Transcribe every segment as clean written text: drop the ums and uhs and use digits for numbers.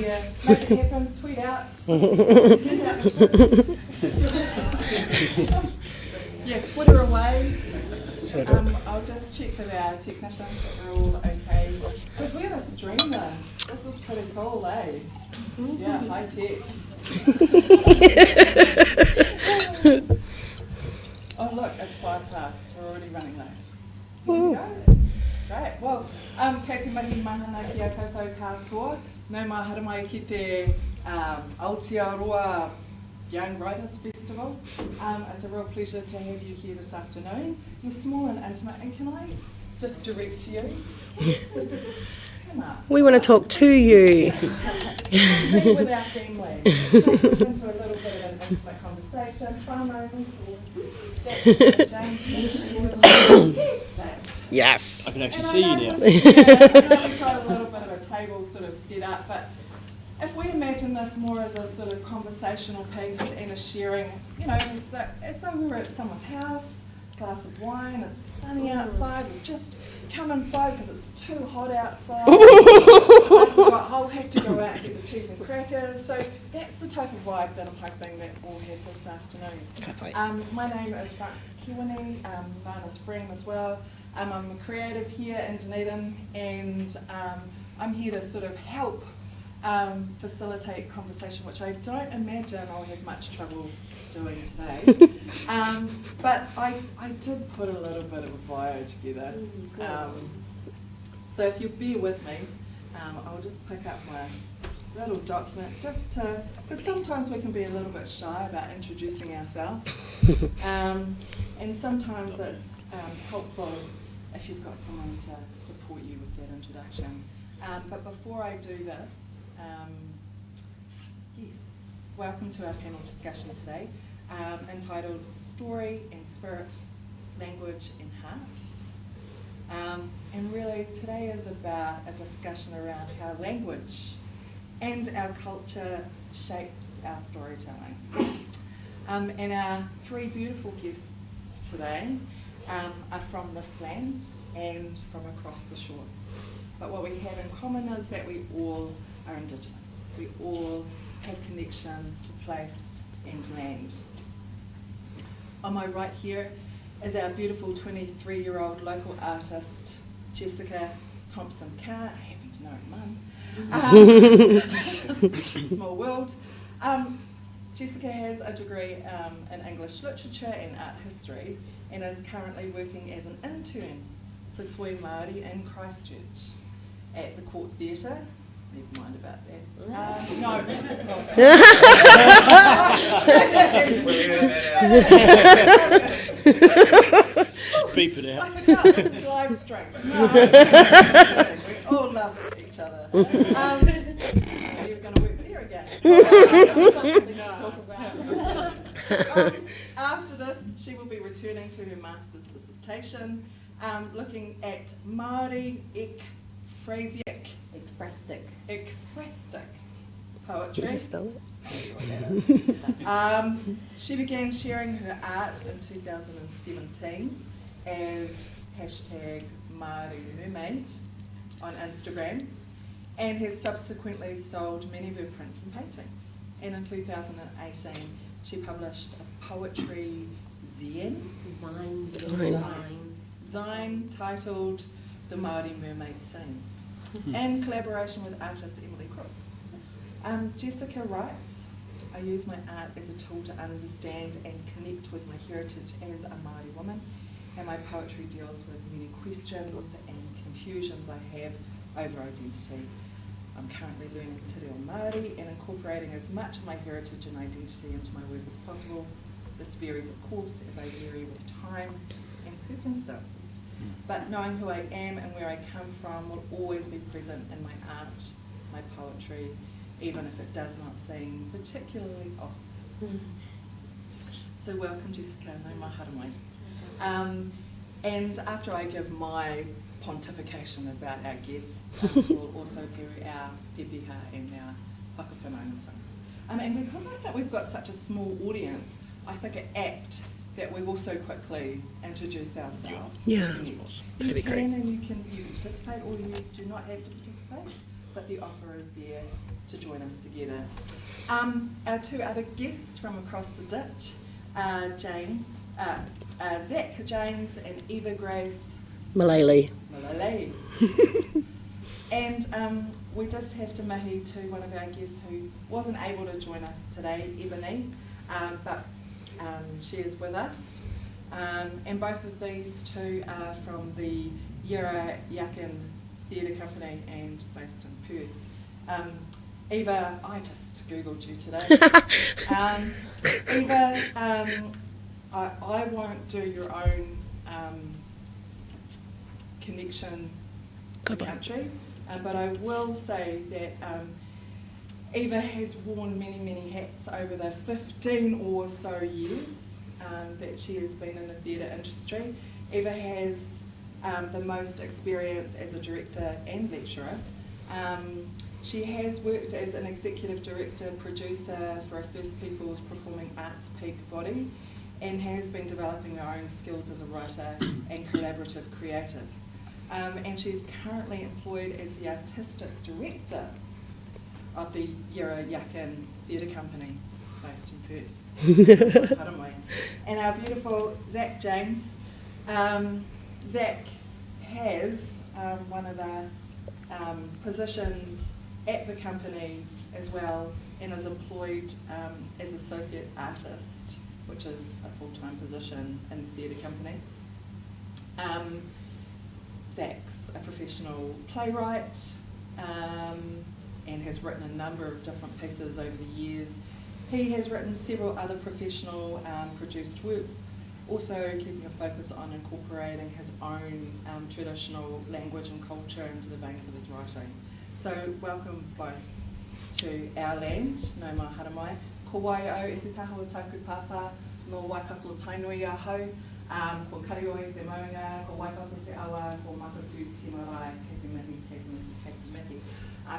yeah, make it happen, tweet out. Yeah, Twitter away. I'll just check with our technicians that we're all okay. Because we're going to stream this. This is pretty cool, eh? Yeah, high tech. Oh look, it's 5 past. We're already running late. Here we go. Great. Well, kei te mahi mahana ki a koutou katoa. No mahara mai ki te Aotearoa Young Writers Festival. It's a real pleasure to have you here this afternoon. You're small and intimate, and can I just direct you? Come up. We want to talk to you. Be with our family. Take us into a little bit of an intimate conversation. Yes. I can actually see you now. Yeah, I know we've got a little bit of a table sort of set up, but if we imagine this more as a sort of conversational piece and a sharing, you know, as though we were at someone's house, glass of wine, it's sunny outside, we've just come inside because it's too hot outside. I'll have to go out and get the cheese and crackers. So that's the type of vibe that I'm hoping that we'll have this afternoon. My name is Fran Kewene, known as Fran as well. I'm a creative here in Dunedin, and I'm here to sort of help facilitate conversation, which I don't imagine I'll have much trouble doing today. But I did put a little bit of a bio together. So if you'll bear with me, I'll just pick up my little document just to, because sometimes we can be a little bit shy about introducing ourselves. And sometimes it's helpful if you've got someone to support you with that introduction. But before I do this, yes, welcome to our panel discussion today, entitled Story and Spirit, Language and Heart. And really today is about a discussion around how language and our culture shapes our storytelling. And our 3 beautiful guests today are from this land and from across the shore. But what we have in common is that we all are Indigenous. We all have connections to place and land. On my right here is our beautiful 23-year-old local artist, Jessica Thompson Carr. I happen to know her mum. Small world. Jessica has a degree in English literature and art history and is currently working as an intern for Toi Māori in Christchurch at the Court Theatre. Never mind about that. No. Just beep it out. I forgot this is live stream. No. We all love each other. You're going to work there again. After this, she will be returning to her master's dissertation, looking at Māori ekphrasic poetry. Can you spell it? She began sharing her art in 2017 as #Mermaid on Instagram, and has subsequently sold many of her prints and paintings. And in 2018, she published a poetry zine titled The Māori Mermaid Sings, in collaboration with artist Emily Crooks. Jessica writes, I use my art as a tool to understand and connect with my heritage as a Māori woman, and my poetry deals with many questions and confusions I have over identity. I'm currently learning Te Reo Māori and incorporating as much of my heritage and identity into my work as possible. This varies, of course, as I vary with time and circumstances. But knowing who I am and where I come from will always be present in my art, my poetry, even if it does not seem particularly obvious. So welcome, Jessica, no mahara mai. And after I give my pontification about our guests, we'll also do our pepeha and our whakawhanaungatanga. And because I think we've got such a small audience, I think it apt that we also quickly introduce ourselves. Yeah, You that'd be great. can participate, or you do not have to participate, but the offer is there to join us together. Our two other guests from across the ditch are Zach James and Eva Grace Mullaley. And we just have to mahi to one of our guests who wasn't able to join us today, Ebony, but she is with us. And both of these two are from the Yirra Yaakin Theatre Company and based in Perth. Eva, I just Googled you today. Eva, I won't do your own connection to the country, but I will say that Eva has worn many, many hats over the 15 or so years that she has been in the theatre industry. Eva has the most experience as a director and lecturer. She has worked as an executive director, producer for a First Peoples Performing Arts peak body, and has been developing her own skills as a writer and collaborative creative. And she's currently employed as the artistic director of the Yirra Yaakin Theatre Company, based in Perth. And our beautiful Zach James. Zach has one of the positions at the company as well, and is employed as associate artist, which is a full-time position in the theatre company. Zach's a professional playwright and has written a number of different pieces over the years. He has written several other professional produced works, also keeping a focus on incorporating his own traditional language and culture into the veins of his writing. So welcome both to our land, no maharamai. Ko waio e te taho taku papa, no Waikato-Maniapoto-British ahau, ko karioi te maunga, ko Waikato te awa, ko makatu te marae, kei te mihi, kei te mihi, kei te mihi.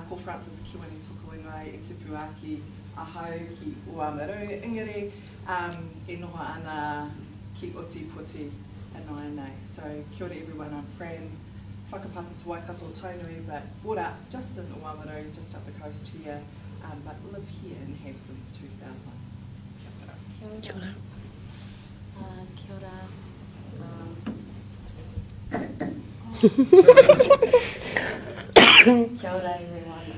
Ko Fran Kewene toko ingai e te puaki ahau ki Uamaru ingari, e noho ana ki oti puti anai nei. So kia ora everyone, I'm Fran, whakapapa to Waikato-Maniapoto-British, but brought up just in Uamaru, just up the coast here, but live here and have since 2000. Kia ora. Kia ora. Kia ora everyone.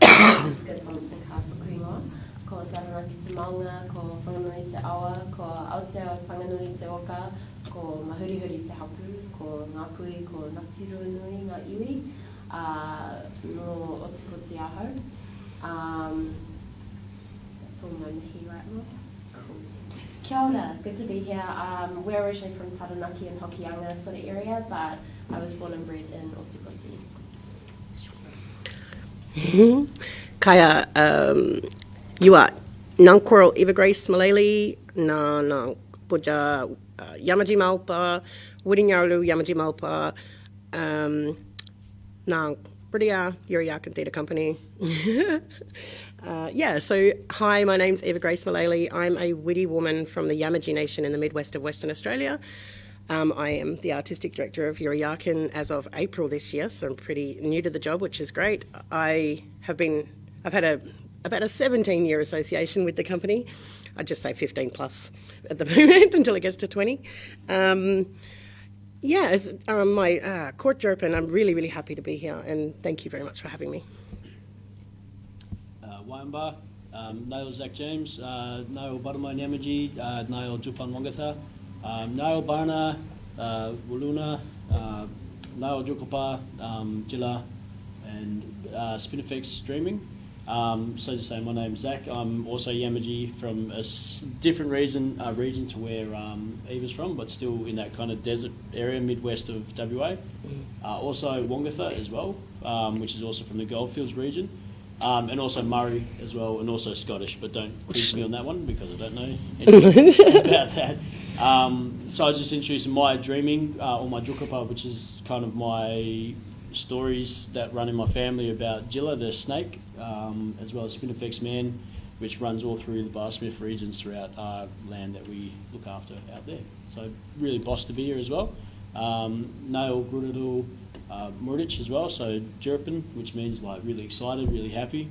Jessica Thompson, Kātuku ingoa. Ko Taranaki te maunga, ko whanganui te awa, ko Aotearoa Whanganui te oka, ko Mahurihuri te hapu, ko Ngāpuhi, ko Ngāti Ruanui, ngā iwi, no Otipoti ahau. That's all my mihi right now. Cool. Kia ora, good to be here. We're originally from Taranaki and Hokianga sort of area, but I was born and bred in Otipoti. Kaya, you are Nangkorl Eva Grace Mullaley, Nang Puja Yamaji Malpa, Widinyaru Yamaji Malpa, Nang Yirra Yaakin Theatre Company. So hi, my name's Eva Grace Mullaley. I'm a Widi woman from the Yamaji Nation in the Midwest of Western Australia. I am the artistic director of Yirra Yaakin as of April this year, so I'm pretty new to the job, which is great. I've had about a 17-year association with the company. I'd just say 15 plus at the moment until it gets to 20. As my court jerp, and I'm really, really happy to be here, and thank you very much for having me. Waiamba, Nail Zach James, Nail Baramai Namaji, Nail Jupan Wangata, Nail Barna, Wuluna, Nail Jukopa, Jilla, and Spinifex Streaming. So to say, my name's Zach. I'm also Yamaji from a different region to where Eva's from, but still in that kind of desert area, midwest of WA. Also Wongatha as well, which is also from the Goldfields region. And also Murray as well, and also Scottish, but don't quiz me on that one because I don't know anything about that. So I was just introducing my dreaming, or my jukapa, which is kind of my stories that run in my family about Jilla, the snake, as well as Spinifex Man, which runs all through the Bar Smith regions throughout our land that we look after out there. So really boss to be here as well. Nail Grudadul, Murich as well, so Jirpin, which means like really excited, really happy,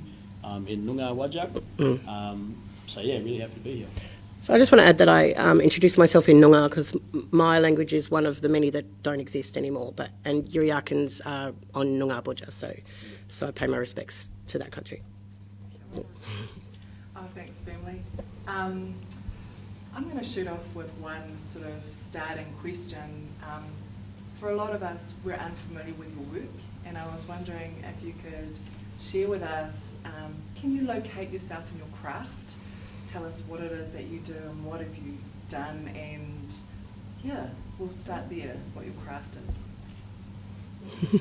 in Noongar Whadjuk. So yeah, really happy to be here. So I just want to add that I introduced myself in Noongar because my language is one of the many that don't exist anymore, and Yirra Yaakins are on Noongar Boja, so I pay my respects to that country. Oh, thanks, family. I'm going to shoot off with one sort of starting question. For a lot of us, we're unfamiliar with your work, and I was wondering if you could share with us, can you locate yourself in your craft? Tell us what it is that you do and what have you done, and yeah, we'll start there, what your craft is.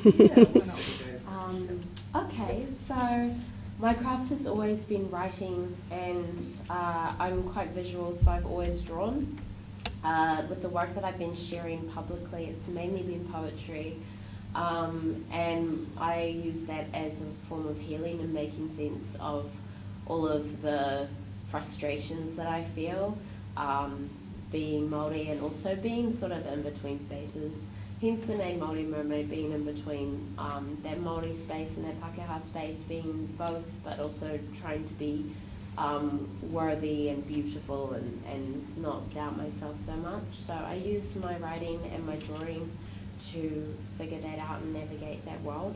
Yeah, why not we do? Okay, so my craft has always been writing, and I'm quite visual, so I've always drawn. With the work that I've been sharing publicly, it's mainly been poetry, and I use that as a form of healing and making sense of all of the frustrations that I feel, being Māori and also being sort of in between spaces. Hence the name Māori Mermaid, being in between that Māori space and that Pākehā space, being both, but also trying to be worthy and beautiful and not doubt myself so much. So I use my writing and my drawing to figure that out and navigate that world.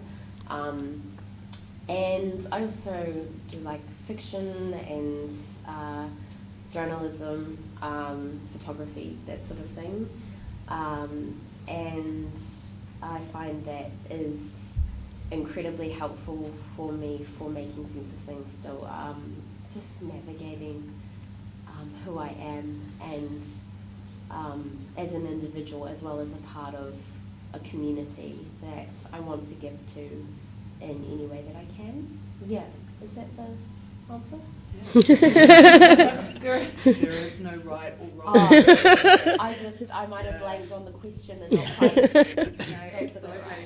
And I also do like fiction and journalism, photography, that sort of thing. And I find that is incredibly helpful for me for making sense of things still. Just navigating who I am and as an individual as well as a part of a community that I want to give to in any way that I can. Yeah, is that the answer? Yeah. there is no right or wrong. I might have blanked on the question and not quite. No, absolutely.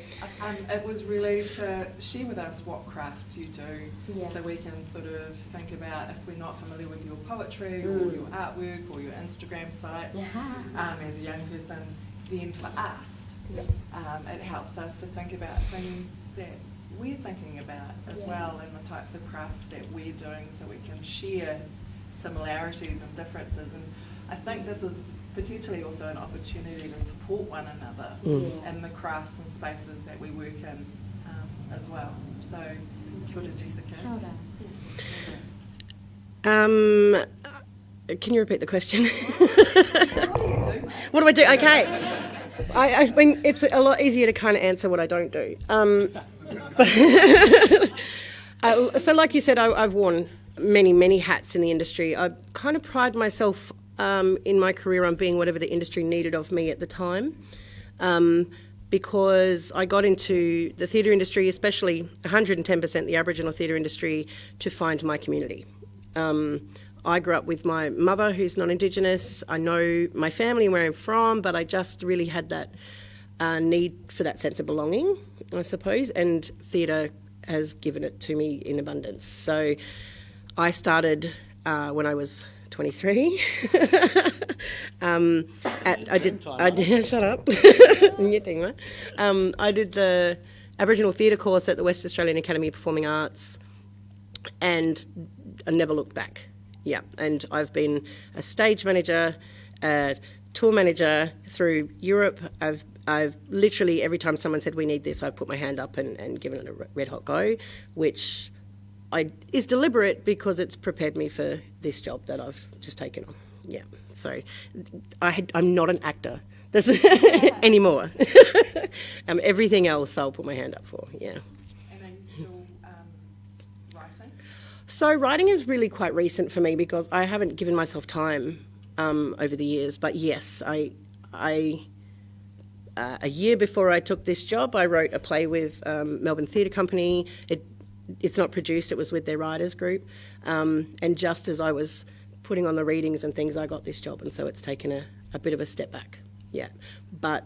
It was really to share with us what craft you do, so we can sort of think about if we're not familiar with your poetry or your artwork or your Instagram site as a young person, then for us, it helps us to think about things that we're thinking about as well, and the types of craft that we're doing, so we can share similarities and differences. And I think this is potentially also an opportunity to support one another in the crafts and spaces that we work in as well. So, kia ora, Jessica. Kia ora. Can you repeat the question? What do you do? What do I do? Okay. I mean, it's a lot easier to kind of answer what I don't do. So like you said, I've worn many hats in the industry. I kind of pride myself in my career on being whatever the industry needed of me at the time, because I got into the theatre industry, especially 110% the Aboriginal theatre industry, to find my community. I grew up with my mother, who's non-Indigenous. I know my family and where I'm from, but I just really had that need for that sense of belonging, I suppose, and theatre has given it to me in abundance. So I started when I was 23. I did shut up. I did the Aboriginal theatre course at the West Australian Academy of Performing Arts, and I never looked back. Yeah, and I've been a stage manager, a tour manager through Europe. I've literally, every time someone said we need this, I've put my hand up and given it a red hot go, which is deliberate because it's prepared me for this job that I've just taken on. Yeah, so I'm not an actor anymore. Everything else I'll put my hand up for, yeah. And are you still writing? So writing is really quite recent for me because I haven't given myself time over the years. But yes, I a year before I took this job, I wrote a play with Melbourne Theatre Company. It's not produced, it was with their writers group. And just as I was putting on the readings and things, I got this job, and so it's taken a bit of a step back. Yeah. But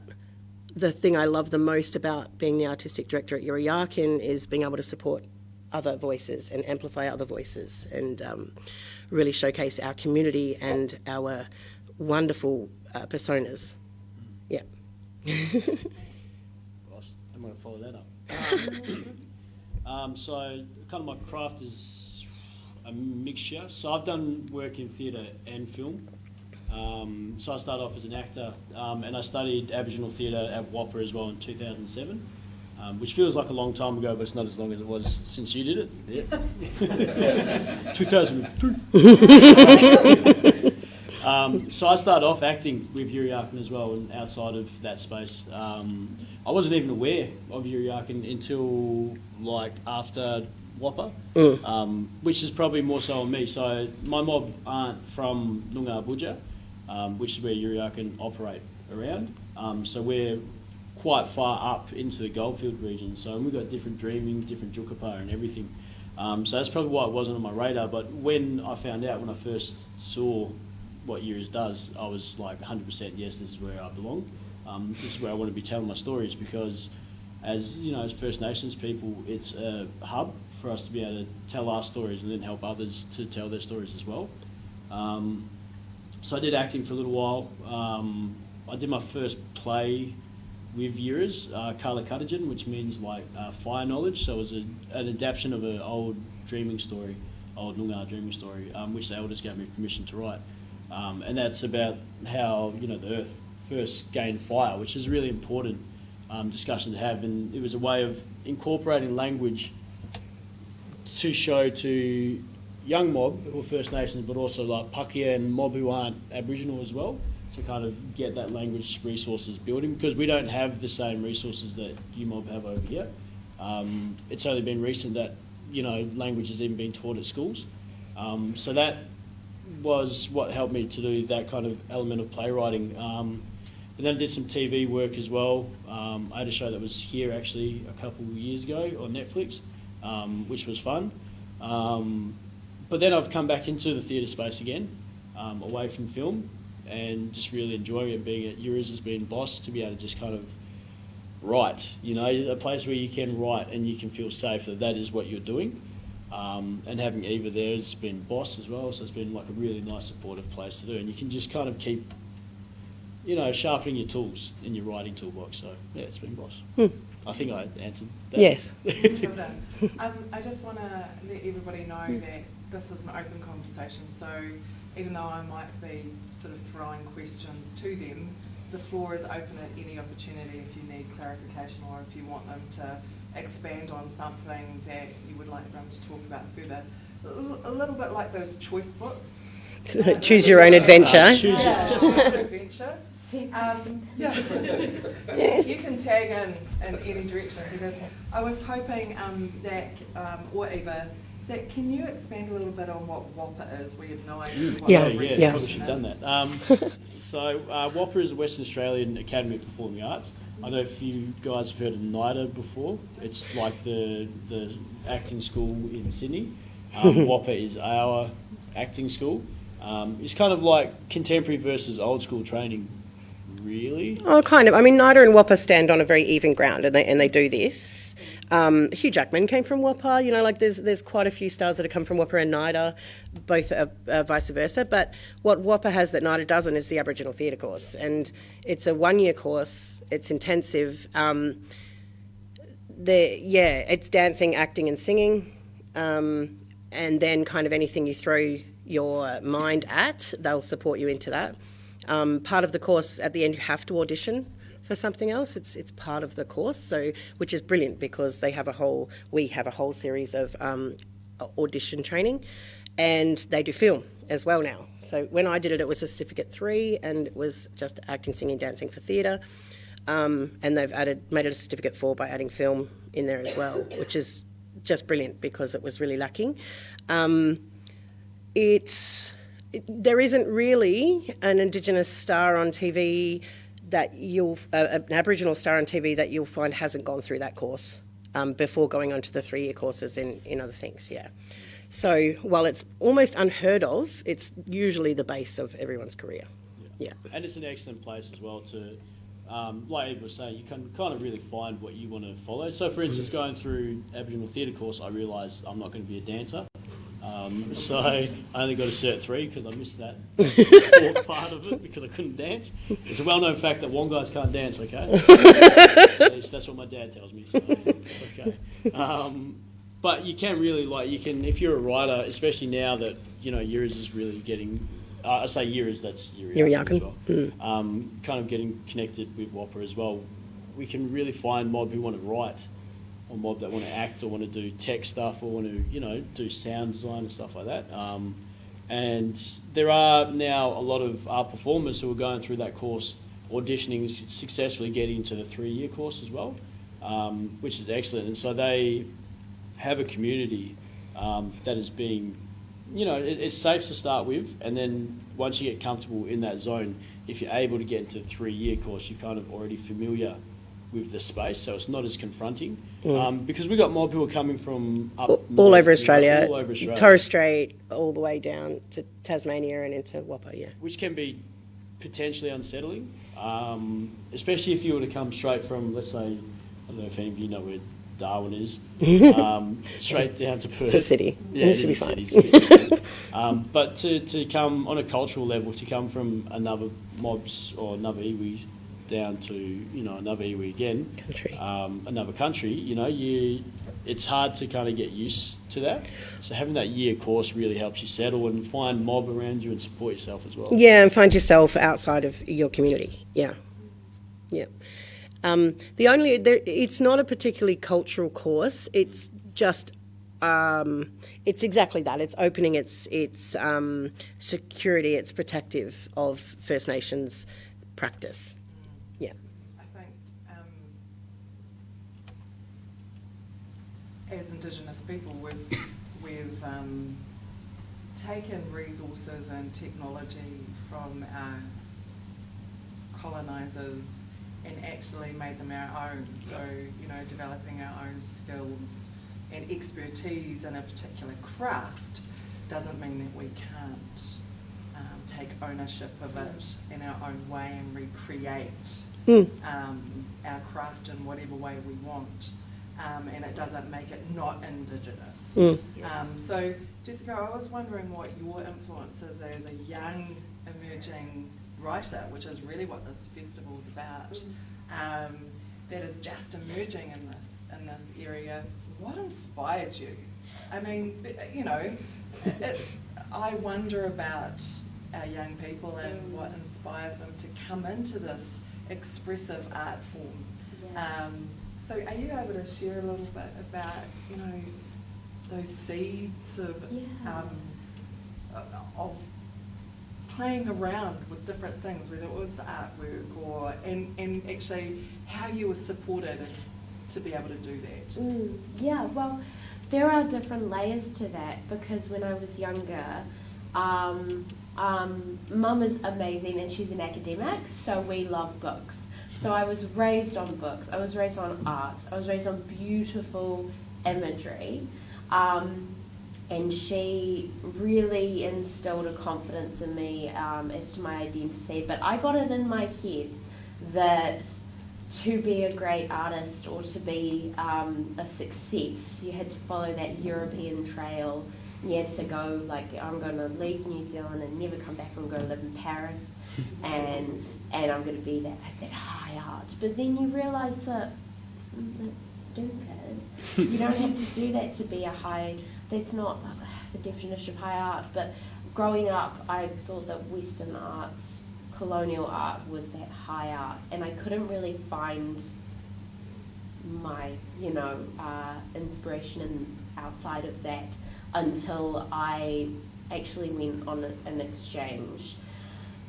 the thing I love the most about being the artistic director at Yirra Yaakin is being able to support other voices and amplify other voices and really showcase our community and our wonderful personas. Yeah. Am I want to follow that up. So kind of my craft is a mixture. So I've done work in theatre and film. So I started off as an actor, and I studied Aboriginal theatre at WAPA as well in 2007, which feels like a long time ago, but it's not as long as it was since you did it. Yeah. 2002. So I started off acting with Yirra Yaakin as well, and outside of that space. I wasn't even aware of Yirra Yaakin until like after WAPA, which is probably more so on me. So my mob aren't from Ngāpuhi, which is where Yirra Yaakin operate around. So we're quite far up into the Goldfield region. So we've got different dreaming, different jukapa and everything. So that's probably why it wasn't on my radar. But when I found out, when I first saw what Yirra's does, I was like 100% yes, this is where I belong. This is where I want to be telling my stories, because as you know, as First Nations people, it's a hub for us to be able to tell our stories and then help others to tell their stories as well. So I did acting for a little while. I did my first play with Yirra's, Carr, which means like fire knowledge. So it was an adaptation of an old dreaming story, old Noongar dreaming story, which the elders gave me permission to write. And that's about how, you know, the earth first gained fire, which is a really important discussion to have. And it was a way of incorporating language to show to young mob who are First Nations, but also like Pakeha and mob who aren't Aboriginal as well, to kind of get that language resources building, because we don't have the same resources that you mob have over here. It's only been recent that, you know, language has even been taught at schools. So that was what helped me to do that kind of element of playwriting. And then I did some TV work as well. I had a show that was here actually a couple of years ago on Netflix, which was fun. But then I've come back into the theatre space again, away from film, and just really enjoying it. Being at Yirra's has been boss, to be able to just kind of write, you know, a place where you can write and you can feel safe that that is what you're doing. And having Eva there has been boss as well, so it's been like a really nice supportive place to do, and you can just kind of keep, you know, sharpening your tools in your writing toolbox. So yeah, it's been boss. I think I answered that. Yes. I just want to let everybody know that this is an open conversation, so even though I might be sort of throwing questions to them, the floor is open at any opportunity if you need clarification or if you want them to expand on something that you would like them to talk about further. A little bit like those choice books. Choose your own adventure. Choose your own adventure. Yeah. You can tag in any direction, because I was hoping Zach or Eva, Zach, can you expand a little bit on what WAPA is? We have no idea what Yeah, probably should have done that. So WAPA is the Western Australian Academy of Performing Arts. I don't know if you guys have heard of NIDA before. It's like the acting school in Sydney. WAPA is our acting school. It's kind of like contemporary versus old school training, really. Oh, kind of. I mean, NIDA and WAPA stand on a very even ground, and they do this. Hugh Jackman came from WAPA. You know, like there's quite a few stars that have come from WAPA and NIDA, both vice versa. But what WAPA has that NIDA doesn't is the Aboriginal theatre course, and it's a 1-year course. It's intensive. It's dancing, acting, and singing, and then kind of anything you throw your mind at, they'll support you into that. Part of the course, at the end, you have to audition for something else. It's part of the course, so which is brilliant, because we have a whole series of audition training, and they do film as well now. So when I did it, it was a Certificate 3, and it was just acting, singing, dancing for theatre. And they've made it a Certificate 4 by adding film in there as well, which is just brilliant, because it was really lacking. There isn't really an Indigenous star on TV that an Aboriginal star on TV that you'll find hasn't gone through that course before going on to the 3-year courses in other things, yeah. So while it's almost unheard of, it's usually the base of everyone's career. Yeah. And it's an excellent place as well to, like Eve was saying, you can kind of really find what you want to follow. So for instance, going through Aboriginal theatre course, I realised I'm not going to be a dancer. So I only got a Cert 3 because I missed that fourth part of it because I couldn't dance. It's a well-known fact that Wonguys can't dance, okay? At least that's what my dad tells me, so okay. But you can really, like, you can, if you're a writer, especially now that, you know, Yirras is really getting, I say Yirras, that's Yirra Yaakin as well, kind of getting connected with WAPA as well. We can really find mob who want to write, or mob that want to act, or want to do tech stuff, or want to, you know, do sound design and stuff like that. And there are now a lot of art performers who are going through that course, auditioning, successfully getting into the 3-year course as well, which is excellent. And so they have a community that is being, you know, it's safe to start with, and then once you get comfortable in that zone, if you're able to get into the 3-year course, you're kind of already familiar with the space, so it's not as confronting. Because we got more people coming from up all north, over Australia, all over Australia, Torres Strait, all the way down to Tasmania and into WAPA, yeah. which can be potentially unsettling, especially if you were to come straight from, let's say, I don't know if any of you know where Darwin is, straight down to Perth. It's a city. Yeah, it it should be is a fine. city. But to come on a cultural level, to come from another mobs or another iwi down to, you know, another iwi again, another country, you know, it's hard to kind of get used to that. So having that year course really helps you settle and find mob around you and support yourself as well. Yeah, and find yourself outside of your community. Yeah, yeah. It's not a particularly cultural course. It's just, it's exactly that. It's opening its security, it's protective of First Nations practice. Yeah. I think as Indigenous people, we've taken resources and technology from our colonisers and actually made them our own. So, you know, developing our own skills and expertise in a particular craft doesn't mean that we can't take ownership of it in our own way and recreate our craft in whatever way we want. And it doesn't make it not Indigenous. So, Jessica, I was wondering what your influence is as a young, emerging writer, which is really what this festival's about, that is just emerging in this area. What inspired you? I mean, you know, I wonder about our young people and what inspires them to come into this expressive art form. So are you able to share a little bit about, you know, those seeds of playing around with different things, whether it was the artwork or and actually how you were supported to be able to do that? Yeah, well, there are different layers to that, because when I was younger, Mum is amazing and she's an academic, so we love books. So I was raised on books, I was raised on art, I was raised on beautiful imagery, and she really instilled a confidence in me as to my identity. But I got it in my head that to be a great artist or to be a success, you had to follow that European trail. You had to go, like, I'm going to leave New Zealand and never come back. I'm going to live in Paris, and I'm going to be that high art. But then you realise that that's stupid. You don't have to do that to be a high. That's not the definition of high art. But growing up, I thought that Western arts, colonial art, was that high art, and I couldn't really find my, inspiration outside of that until I actually went on an exchange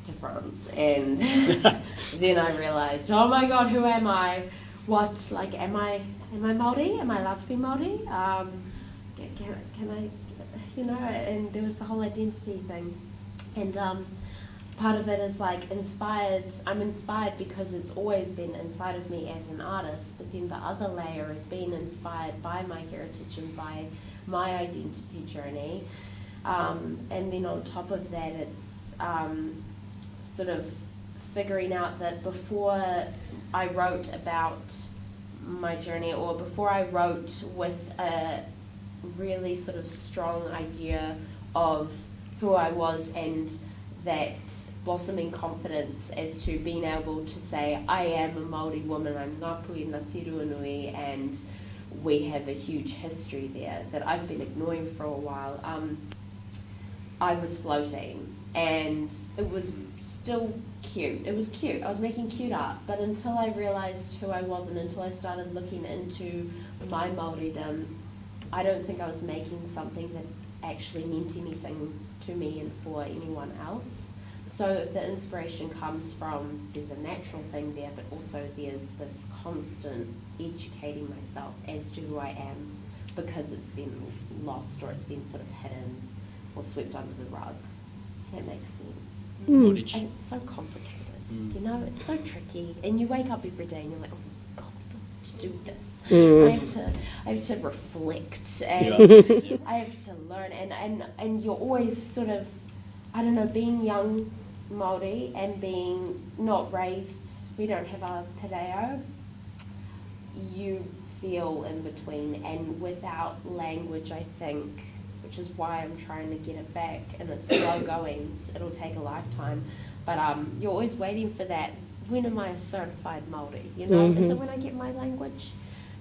to France, and then I realised, oh my God, who am I? What, like, am I Māori? Am I allowed to be Māori? Can I, and there was the whole identity thing, and part of it is like inspired. I'm inspired because it's always been inside of me as an artist, but then the other layer is being inspired by my heritage and by my identity journey, and then on top of that, it's sort of figuring out that before I wrote about my journey, or before I wrote with a really sort of strong idea of who I was, and that blossoming confidence as to being able to say, I am a Māori woman, I'm Ngāpuhi, Ngāti Ruanui, and we have a huge history there that I've been ignoring for a while. I was floating, and it was still cute. It was cute. I was making cute art, but until I realised who I was and until I started looking into my Māoridom, I don't think I was making something that actually meant anything to me and for anyone else. So the inspiration comes from, there's a natural thing there, but also there's this constant educating myself as to who I am, because it's been lost or it's been sort of hidden or swept under the rug, if that makes sense. And it's so complicated, you know, it's so tricky. And you wake up every day and you're like, oh God, to do this. I have to reflect, and I have to learn, and you're always sort of, I don't know, being young Māori and being not raised, we don't have a te reo, you feel in between, and without language, I think, which is why I'm trying to get it back, and it's slow going, it'll take a lifetime, but you're always waiting for that, when am I a certified Māori, you know, is it when I get my language?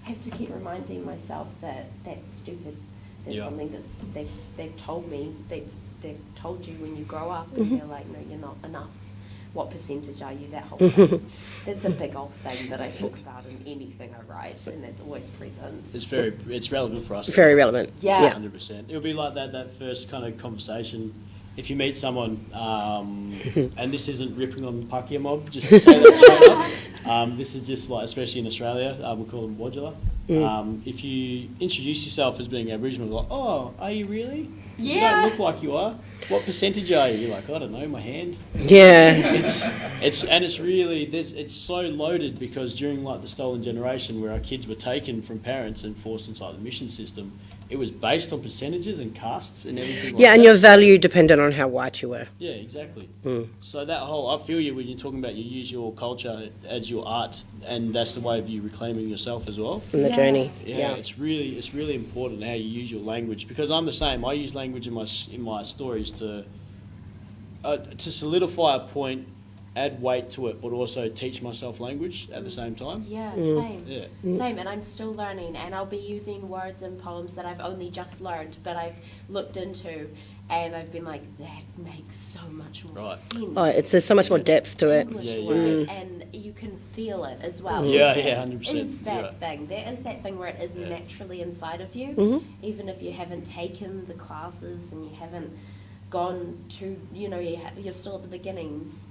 I have to keep reminding myself that that's stupid, there's something that's, they've told me, they've told you when you grow up, and they're like, no, you're not enough. What percentage are you? That whole thing. That's a big old thing that I talk about in anything I write, and that's always present. It's relevant for us. Very relevant. Yeah. 100%. It'll be like that first kind of conversation. If you meet someone, and this isn't ripping on Pākehā mob, just to say that straight up, this is just like, especially in Australia, we call them Wodula. If you introduce yourself as being Aboriginal, like, oh, are you really? Yeah. You don't look like you are. What percentage are you? You're like, I don't know, my hand. Yeah. It's really, it's so loaded, because during like the stolen generation, where our kids were taken from parents and forced inside the mission system, it was based on percentages and castes and everything like that. Yeah, and your value depended on how white you were. Yeah, exactly. So that whole, I feel you when you're talking about you use your culture as your art, and that's the way of you reclaiming yourself as well. In the journey. Yeah, it's really important how you use your language, because I'm the same. I use language in my stories to solidify a point, add weight to it, but also teach myself language at the same time. Yeah, same. Same, and I'm still learning, and I'll be using words and poems that I've only just learned, but I've looked into, and I've been like, that makes so much more sense. Oh, there's so much more depth to it. English word, and you can feel it as well. 100%. Is that thing. There is that thing where it is naturally inside of you, even if you haven't taken the classes and you haven't gone to, you know, you're still at the beginnings.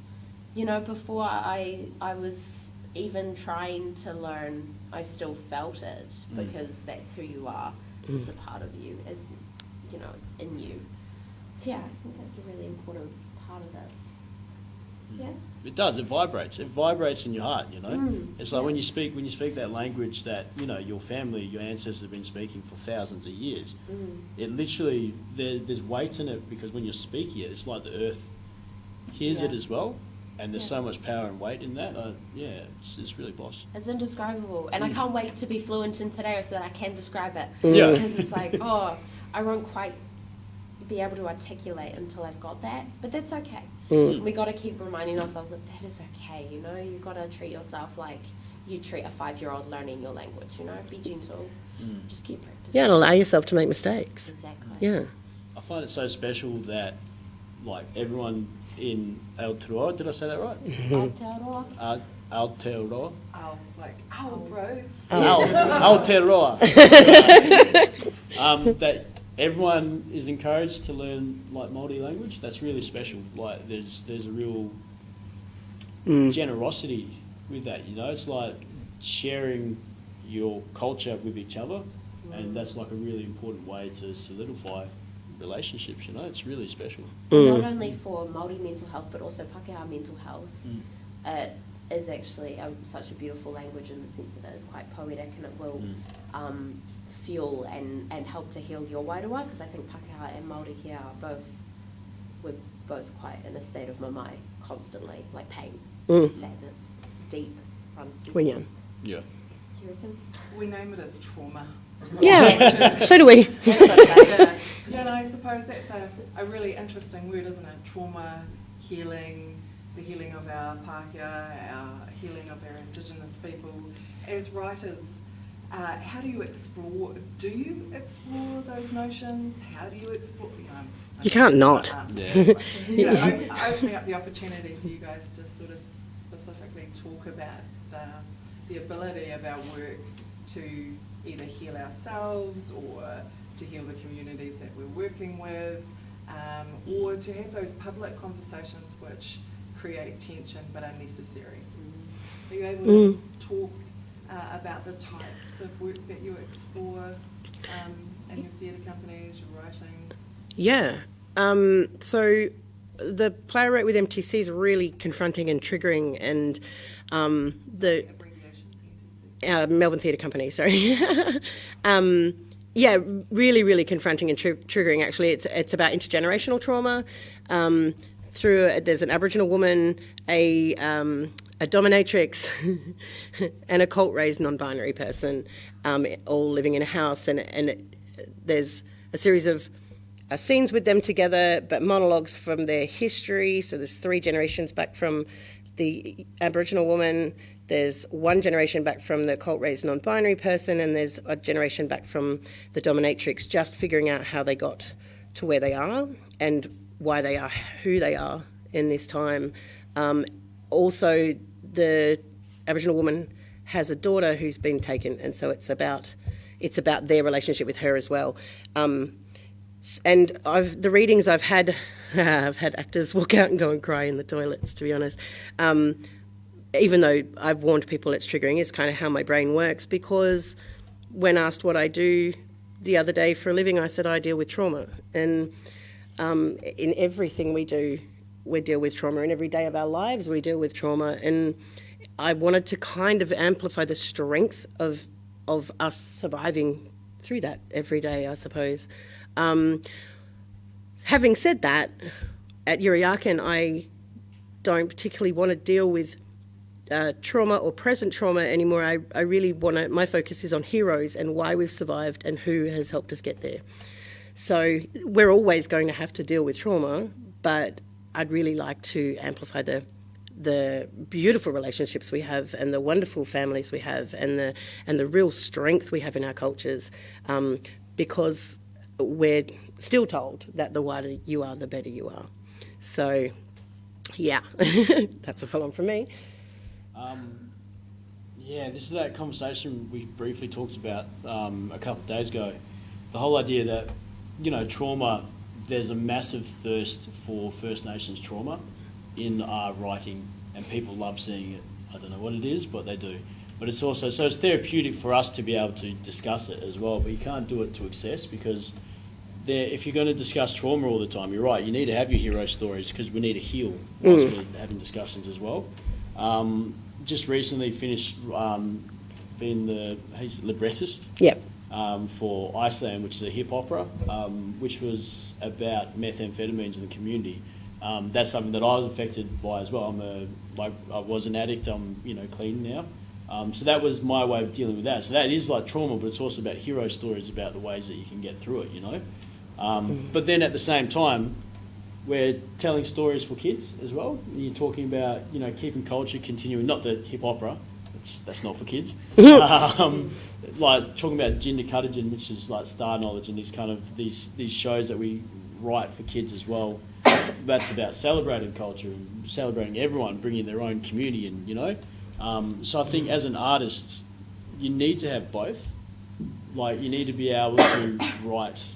You know, before I was even trying to learn, I still felt it, because that's who you are. It's a part of you, as you know, it's in you. So yeah, I think that's a really important part of it. Yeah. It does. It vibrates. It vibrates in your heart. You know, it's like when you speak that language that, you know, your family, your ancestors have been speaking for thousands of years. It literally, there's weight in it, because when you're speaking it, it's like the earth hears it as well. And there's so much power and weight in that. It's really boss. It's indescribable. And I can't wait to be fluent in te reo so that I can describe it. Yeah. Because it's like, I won't quite be able to articulate until I've got that. But that's okay. We got to keep reminding ourselves that is okay, you know? You've got to treat yourself like you treat a 5-year-old learning your language, you know? Be gentle. Just keep practicing. Yeah, and allow yourself to make mistakes. Exactly. Yeah. I find it so special that, like, everyone in Aotearoa, did I say that right? Aotearoa. Aotearoa. Oh, like, oh, bro. Aotearoa. That everyone is encouraged to learn, like, Māori language. That's really special. Like, there's a real generosity with that, you know? It's like sharing your culture with each other, and that's like a really important way to solidify relationships, you know. It's really special. Not only for Māori mental health, but also Pākehā mental health. It is actually such a beautiful language in the sense that it is quite poetic, and it will fuel and help to heal your wairua, because I think Pākehā and Māori here we're both quite in a state of mamai constantly, like pain, sadness. It's deep, runs deep. When young. Yeah. Do you reckon? We name it as trauma. Yeah, so do we. Yeah, and I suppose that's a really interesting word, isn't it? Trauma, healing, the healing of our Pākehā, our healing of our Indigenous people. As writers, how do you explore those notions? How do you explore, You can't not. Opening up the opportunity for you guys to sort of specifically talk about the ability of our work to either heal ourselves or to heal the communities that we're working with, or to have those public conversations which create tension but are necessary. Are you able to talk about the types of work that you explore in your theatre companies, your writing? Yeah. So the play I wrote with MTC is really confronting and triggering, and the Melbourne Theatre Company, sorry. Yeah, really, really confronting and triggering. Actually, it's about intergenerational trauma. There's an Aboriginal woman, a dominatrix, and a cult-raised non-binary person, all living in a house, and there's a series of scenes with them together, but monologues from their history. So there's 3 generations back from the Aboriginal woman, there's 1 generation back from the cult-raised non-binary person, and there's a generation back from the dominatrix, just figuring out how they got to where they are and why they are who they are in this time. Also, the Aboriginal woman has a daughter who's been taken, and so it's about their relationship with her as well. And the readings I've had actors walk out and go and cry in the toilets, to be honest. Even though I've warned people it's triggering, it's kind of how my brain works, because when asked what I do the other day for a living, I said I deal with trauma. And in everything we do, we deal with trauma. In every day of our lives, we deal with trauma. And I wanted to kind of amplify the strength of us surviving through that every day, I suppose. Having said that, at Yirra Yaakin, I don't particularly want to deal with trauma or present trauma anymore. I really my focus is on heroes and why we've survived and who has helped us get there. So we're always going to have to deal with trauma, but I'd really like to amplify the beautiful relationships we have and the wonderful families we have and the real strength we have in our cultures, because we're still told that the whiter you are, the better you are. So, yeah, that's a full-on from me. Yeah, this is that conversation we briefly talked about a couple of days ago. The whole idea that, trauma, there's a massive thirst for First Nations trauma in our writing, and people love seeing it. I don't know what it is, but they do. But it's also, so it's therapeutic for us to be able to discuss it as well, but you can't do it to excess, because if you're going to discuss trauma all the time, you're right, you need to have your hero stories, because we need to heal whilst we're having discussions as well. Just recently finished being the librettist for Iceland, which is a hip opera, which was about methamphetamines in the community. That's something that I was affected by as well. I was an addict. I'm clean now. So that was my way of dealing with that. So that is like trauma, but it's also about hero stories about the ways that you can get through it. But then at the same time, we're telling stories for kids as well. You're talking about keeping culture continuing, not the hip opera. That's not for kids. Like talking about Gender Cuttigen, which is like Star Knowledge, and these shows that we write for kids as well. That's about celebrating culture and celebrating everyone, bringing their own community in. So I think as an artist, you need to have both. Like you need to be able to write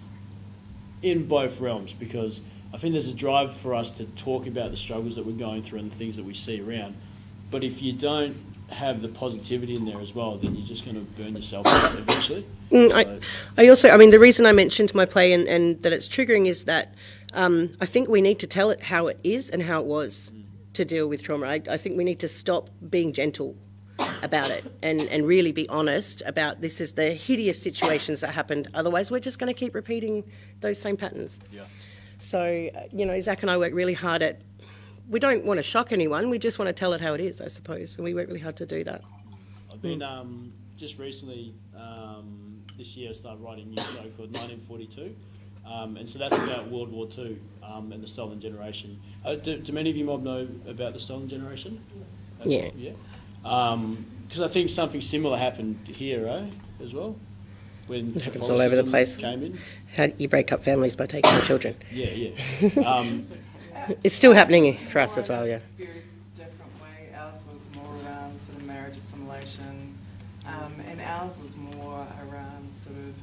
in both realms, because I think there's a drive for us to talk about the struggles that we're going through and the things that we see around. But if you don't have the positivity in there as well, then you're just going to burn yourself out eventually. The reason I mentioned my play and that it's triggering is that I think we need to tell it how it is and how it was to deal with trauma. I think we need to stop being gentle about it and really be honest about this is the hideous situations that happened. Otherwise, we're just going to keep repeating those same patterns. Yeah. So, Zach and I work really hard at, we don't want to shock anyone, we just want to tell it how it is, I suppose, and we work really hard to do that. I've been just recently this year I started writing a new show called 1942. And so that's about World War II and the Stolen Generation. Do many of you mob know about the Stolen Generation? Yeah. Yeah. Because I think something similar happened here, as well. When It happens all over the place. Came in. How you break up families by taking the children. Yeah. It's still happening for us as well, yeah. Very different way. Ours was more around sort of marriage assimilation, and ours was more around sort of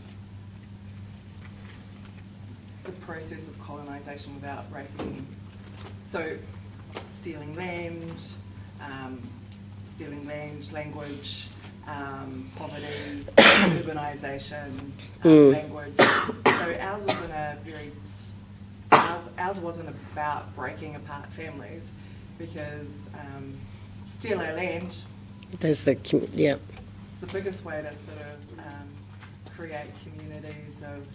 the process of colonisation without breaking. So, stealing land, language, poverty, urbanisation, language. So ours wasn't ours wasn't about breaking apart families, because steal our land. There's It's the biggest way to sort of create communities of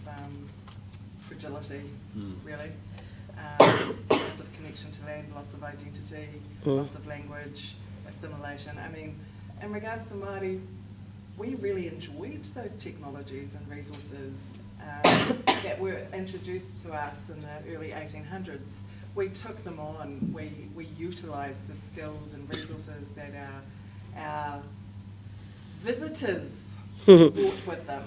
fragility, really. Loss of connection to land, loss of identity, loss of language, assimilation. I mean, in regards to Māori, we really enjoyed those technologies and resources that were introduced to us in the early 1800s. We took them on, we utilised the skills and resources that our visitors brought with them.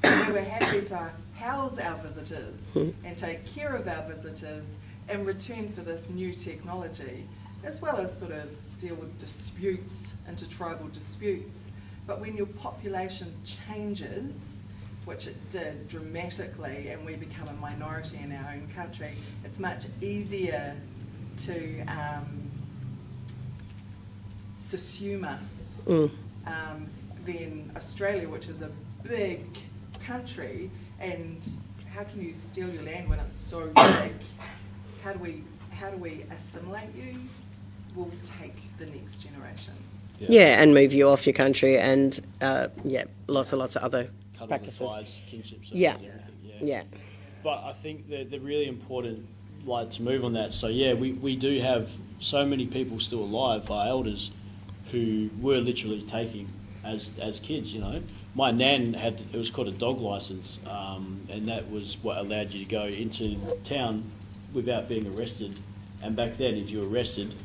And we were happy to house our visitors and take care of our visitors in return for this new technology, as well as sort of deal with disputes, intertribal disputes. But when your population changes, which it did dramatically, and we become a minority in our own country, it's much easier to subsume us than Australia, which is a big country. And how can you steal your land when it's so big? How do we assimilate you? We'll take the next generation. Yeah, and move you off your country, and lots of other Cut practices. all the ties, kinships, Yeah. everything. Yeah. But I think the really important, like, to move on that. So yeah, we do have so many people still alive, our elders, who were literally taking as kids. You know, my nan it was called a dog license, and that was what allowed you to go into town without being arrested. And back then, if you were arrested,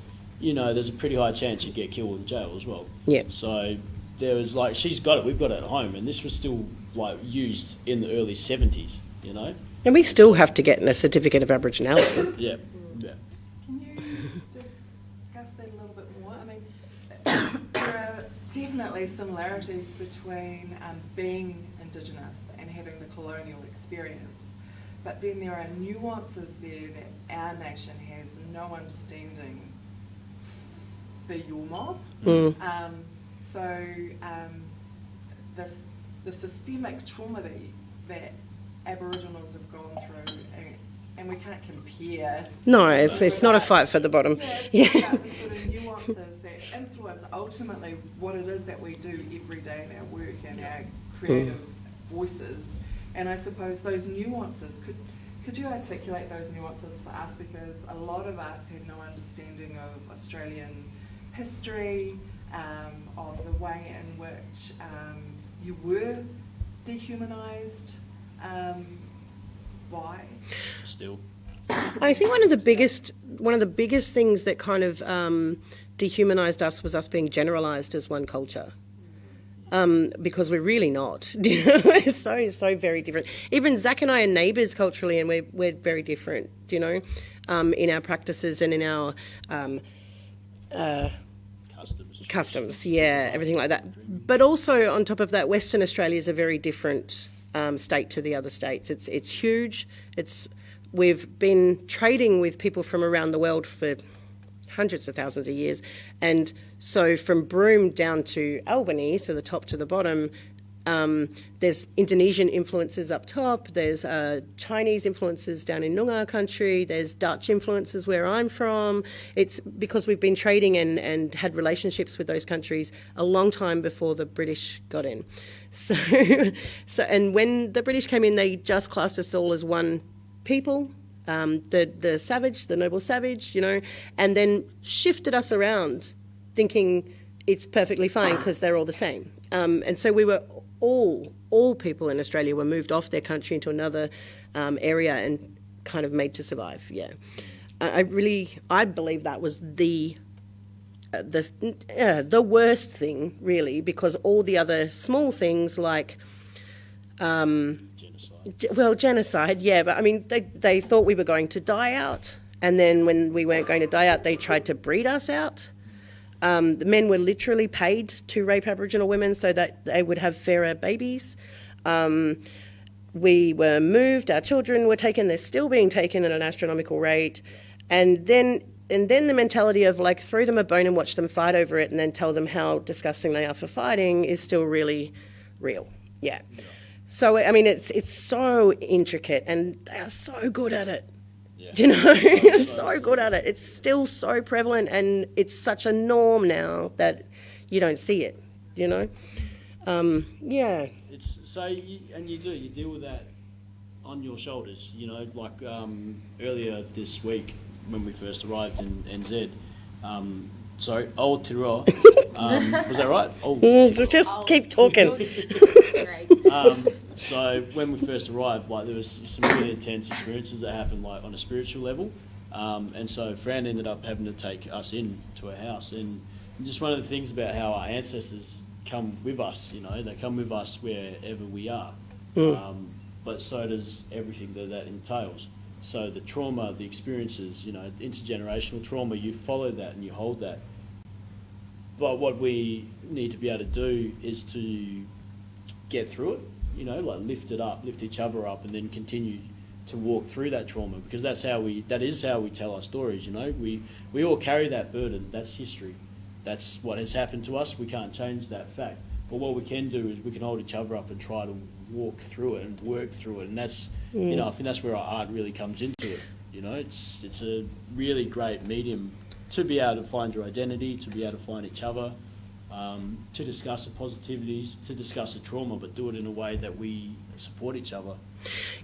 you know, there's a pretty high chance you'd get killed in jail as well. Yeah. So there was, like, she's got it, we've got it at home, and this was still, like, used in the early 70s, you know? And we still have to get a certificate of Aboriginality. Yeah. Can you discuss that a little bit more? I mean, there are definitely similarities between being Indigenous and having the colonial experience, but then there are nuances there that our nation has no understanding for your mob. The systemic trauma that Aboriginals have gone through, and we can't compare. No, it's not a fight for the bottom. Yeah, it's about the sort of nuances that influence ultimately what it is that we do every day in our work and our creative voices. And I suppose those nuances, could you articulate those nuances for us? Because a lot of us had no understanding of Australian history, of the way in which you were dehumanised. Why? Still. I think one of the biggest things that kind of dehumanised us was us being generalised as one culture. Because we're really not. We're so very different. Even Zach and I are neighbours culturally, and we're very different, you know, in our practices and in our customs, yeah, everything like that. But also on top of that, Western Australia is a very different state to the other states. It's huge. We've been trading with people from around the world for hundreds of thousands of years, and so from Broome down to Albany, so the top to the bottom, there's Indonesian influences up top, there's Chinese influences down in Noongar country, there's Dutch influences where I'm from. It's because we've been trading and had relationships with those countries a long time before the British got in. So and when the British came in, they just classed us all as one people, the savage, the noble savage, you know, and then shifted us around thinking it's perfectly fine because they're all the same. And so we were all people in Australia were moved off their country into another area and kind of made to survive. Yeah, I believe that was the worst thing, really, because all the other small things like genocide, yeah, but I mean they thought we were going to die out, and then when we weren't going to die out, they tried to breed us out. The men were literally paid to rape Aboriginal women so that they would have fairer babies. We were moved, our children were taken, they're still being taken at an astronomical rate, and then the mentality of like throw them a bone and watch them fight over it and then tell them how disgusting they are for fighting is still really real. Yeah. So, I mean, it's so intricate and they are so good at it. Yeah. You know, so good at it. It's still so prevalent and it's such a norm now that you don't see it, you know. Yeah. It's so, you deal with that on your shoulders, you know, like earlier this week when we first arrived in NZ, sorry, Aotearoa, was that right? Just keep talking. So when we first arrived, like there was some really intense experiences that happened, like on a spiritual level, and so Fran ended up having to take us in to her house, and just one of the things about how our ancestors come with us, you know, they come with us wherever we are, but so does everything that entails. So the trauma, the experiences, you know, intergenerational trauma, you follow that and you hold that. But what we need to be able to do is to get through it, you know, like lift it up, lift each other up, and then continue to walk through that trauma, because that is how we tell our stories, you know. We all carry that burden, that's history. That's what has happened to us, we can't change that fact. But what we can do is we can hold each other up and try to walk through it and work through it, and that's, you know, I think that's where our art really comes into it, you know. It's a really great medium to be able to find your identity, to be able to find each other, to discuss the positivities, to discuss the trauma, but do it in a way that we support each other.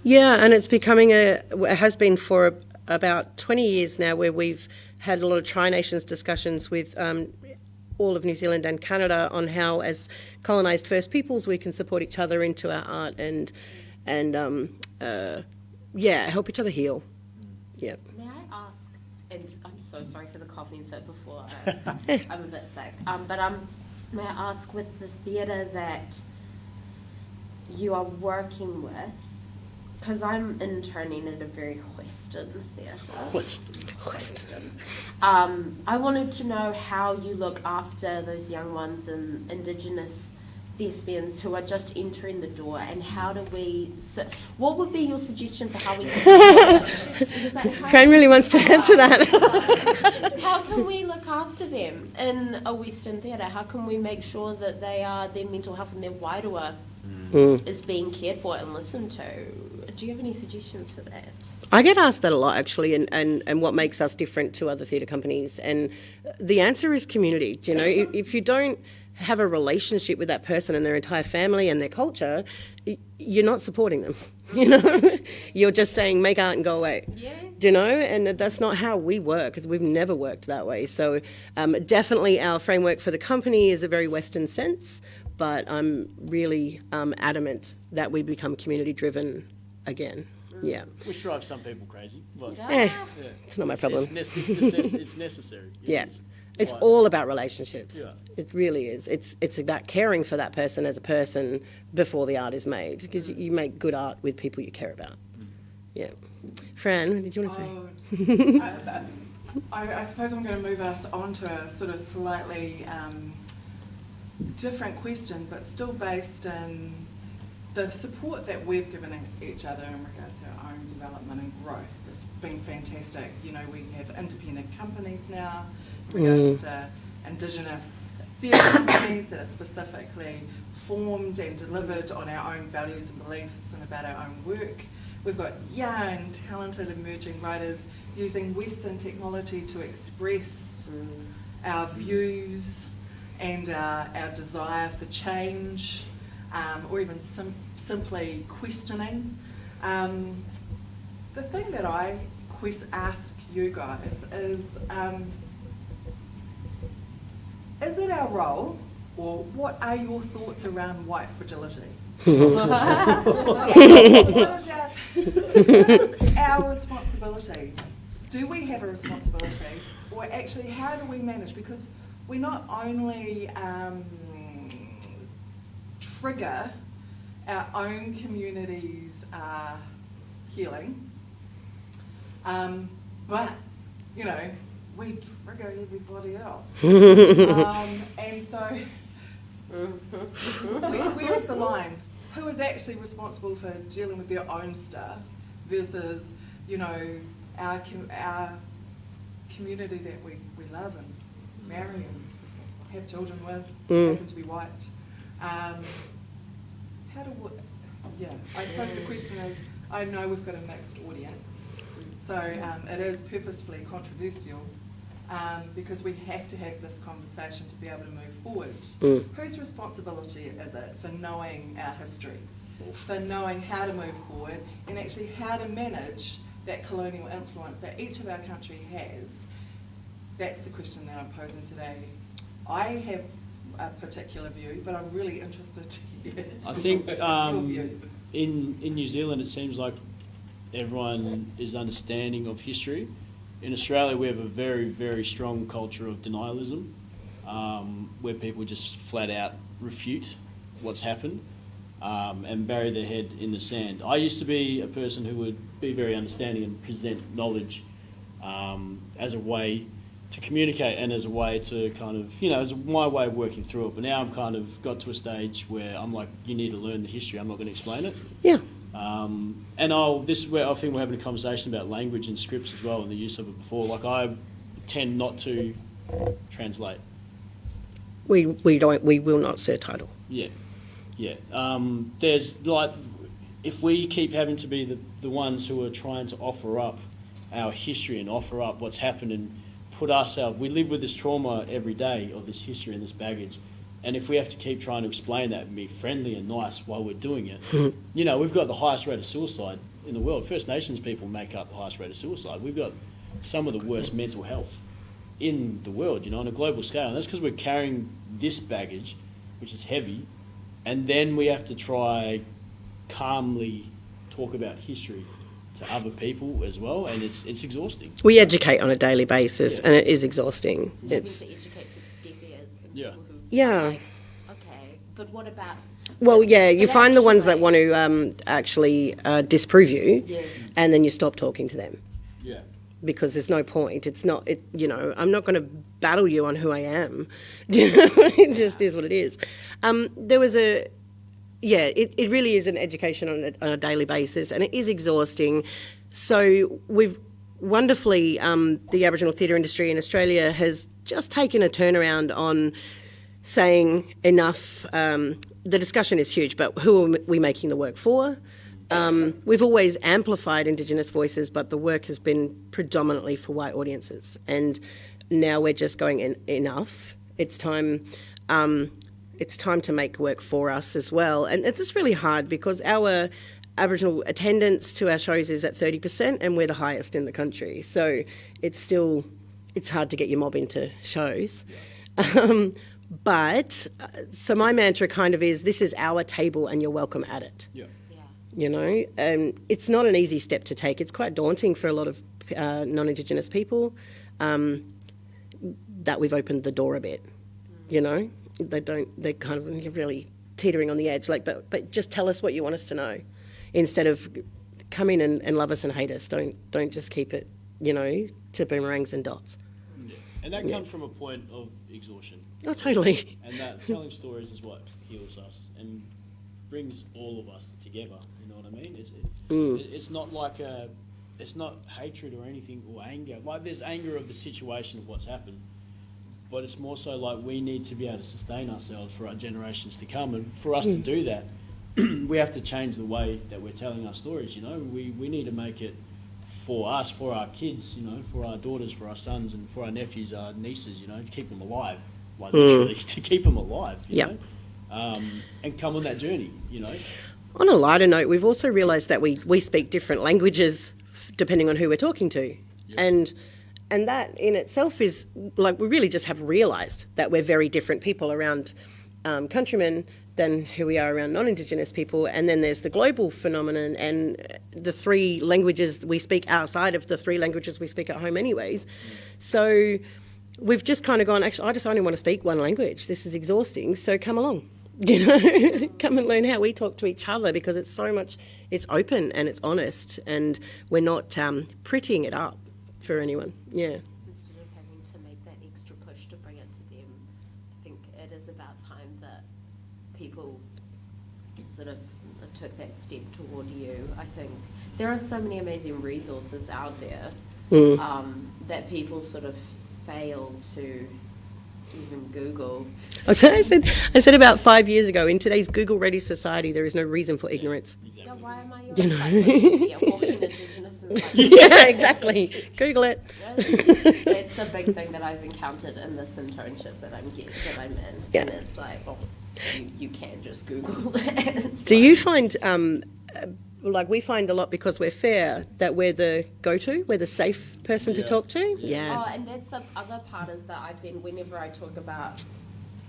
Yeah, and it's becoming it has been for about 20 years now, where we've had a lot of Tri-Nations discussions with all of New Zealand and Canada on how, as colonised First Peoples, we can support each other into our art and help each other heal. Yeah. May I ask, and I'm so sorry for the coughing fit before I'm a bit sick, but may I ask, with the theatre that you are working with, because I'm interning at a very Western theatre. Western. I wanted to know how you look after those young ones and Indigenous thespians who are just entering the door, and how do we... what would be your suggestion for how we can... Fran really wants to answer that. How can we look after them in a Western theatre? How can we make sure that their mental health and their wairua is being cared for and listened to? Do you have any suggestions for that? I get asked that a lot, actually, and what makes us different to other theatre companies. And the answer is community. Do you know, if you don't have a relationship with that person and their entire family and their culture, you're not supporting them. You know, you're just saying make art and go away. Yes. Do you know? And that's not how we work. We've never worked that way. So definitely our framework for the company is a very Western sense, but I'm really adamant that we become community driven again. Yeah. Which drives some people crazy. But it's not my problem. It's necessary. Yeah. It's all about relationships. Yeah. It really is. It's about caring for that person as a person before the art is made, because you make good art with people you care about. Yeah. Fran, what did you want to say? I suppose I'm going to move us on to a sort of slightly different question, but still based in the support that we've given each other in regards to our own development and growth. It's been fantastic. You know, we have independent companies now in regards to Indigenous theatre companies that are specifically formed and delivered on our own values and beliefs and about our own work. We've got young, talented, emerging writers using Western technology to express our views and our desire for change, or even simply questioning. The thing that I ask you guys is it our role, or what are your thoughts around white fragility? What is our responsibility? Do we have a responsibility? Or actually, how do we manage? Because we not only trigger our own community's healing, but, you know, we trigger everybody else. And so, where is the line? Who is actually responsible for dealing with their own stuff versus, you know, our community that we love and marry and have children with, happen to be white? How do we, I suppose the question is, I know we've got a mixed audience, so it is purposefully controversial, because we have to have this conversation to be able to move forward. Whose responsibility is it for knowing our histories, for knowing how to move forward, and actually how to manage that colonial influence that each of our country has? That's the question that I'm posing today. I have a particular view, but I'm really interested to hear I think your views. in New Zealand it seems like everyone is understanding of history. In Australia we have a very, very strong culture of denialism, where people just flat out refute what's happened and bury their head in the sand. I used to be a person who would be very understanding and present knowledge as a way to communicate and as a way to kind of, you know, as my way of working through it. But now I'm kind of got to a stage where I'm like, you need to learn the history, I'm not going to explain it. Yeah. And this is where I think we're having a conversation about language and scripts as well and the use of it before. Like I tend not to translate. We will not surtitle. Yeah. There's like, if we keep having to be the ones who are trying to offer up our history and offer up what's happened and put ourselves, we live with this trauma every day of this history and this baggage. And if we have to keep trying to explain that and be friendly and nice while we're doing it, you know, we've got the highest rate of suicide in the world. First Nations people make up the highest rate of suicide. We've got some of the worst mental health in the world, you know, on a global scale. And that's because we're carrying this baggage, which is heavy, and then we have to try calmly talk about history to other people as well, and it's exhausting. We educate on a daily basis, and it is exhausting. It's to educate to deaf ears. Yeah. yeah. Like, okay, but what about? Well, yeah, you but find the ones that actually- want to actually disprove you, Yes. and then you stop talking to them Yeah. because there's no point. It's not, you know, I'm not going to battle you on who I am. It just is what it is. There was it really is an education on a daily basis, and it is exhausting. So we've wonderfully, the Aboriginal theatre industry in Australia has just taken a turnaround on saying enough. The discussion is huge, but who are we making the work for? We've always amplified Indigenous voices, but the work has been predominantly for white audiences. And now we're just going, enough. It's time to make work for us as well. And it's just really hard because our Aboriginal attendance to our shows is at 30%, and we're the highest in the country. So it's hard to get your mob into shows. So my mantra kind of is, this is our table and you're welcome at it. Yeah. You know, it's not an easy step to take. It's quite daunting for a lot of non-Indigenous people that we've opened the door a bit, you know. They're kind of really teetering on the edge, like, but just tell us what you want us to know instead of come in and love us and hate us. Don't just keep it, you know, to boomerangs and dots. Yeah. And that comes from a point of exhaustion. Oh, totally. And that telling stories is what heals us and brings all of us together. You know what I mean? It's not like it's not hatred or anything or anger. Like there's anger of the situation of what's happened, but it's more so like we need to be able to sustain ourselves for our generations to come, and for us to do that, we have to change the way that we're telling our stories. You know, we need to make it for us, for our kids, you know, for our daughters, for our sons, and for our nephews, our nieces. You know, to keep them alive. Like literally, to keep them alive, you know? And come on that journey, you know. On a lighter note, we've also realised that we speak different languages depending on who we're talking to. Yep. And that in itself is, like, we really just have realised that we're very different people around countrymen than who we are around non-Indigenous people. And then there's the global phenomenon and the 3 languages we speak outside of the 3 languages we speak at home anyways. So we've just kind of gone, actually, I just only want to speak one language. This is exhausting, so come along. You know, come and learn how we talk to each other, because it's so much, it's open and it's honest, and we're not prettying it up for anyone. Yeah. Instead of having to make that extra push to bring it to them, I think it is about time that people sort of took that step toward you. I think there are so many amazing resources out there that people sort of fail to even Google. I said about 5 years ago, in today's Google-ready society, there is no reason for ignorance. Exactly. Yeah, why am I your You know. walking Indigenous and like, Yeah, exactly. Google it. It's a big thing that I've encountered in this internship that I'm in. Yeah. And it's like, oh, you can just Google it. Do you find, like we find a lot because we're fair, that we're the go-to, we're the safe person to Yeah. talk to? Yeah. Oh, and that's the other part is that whenever I talk about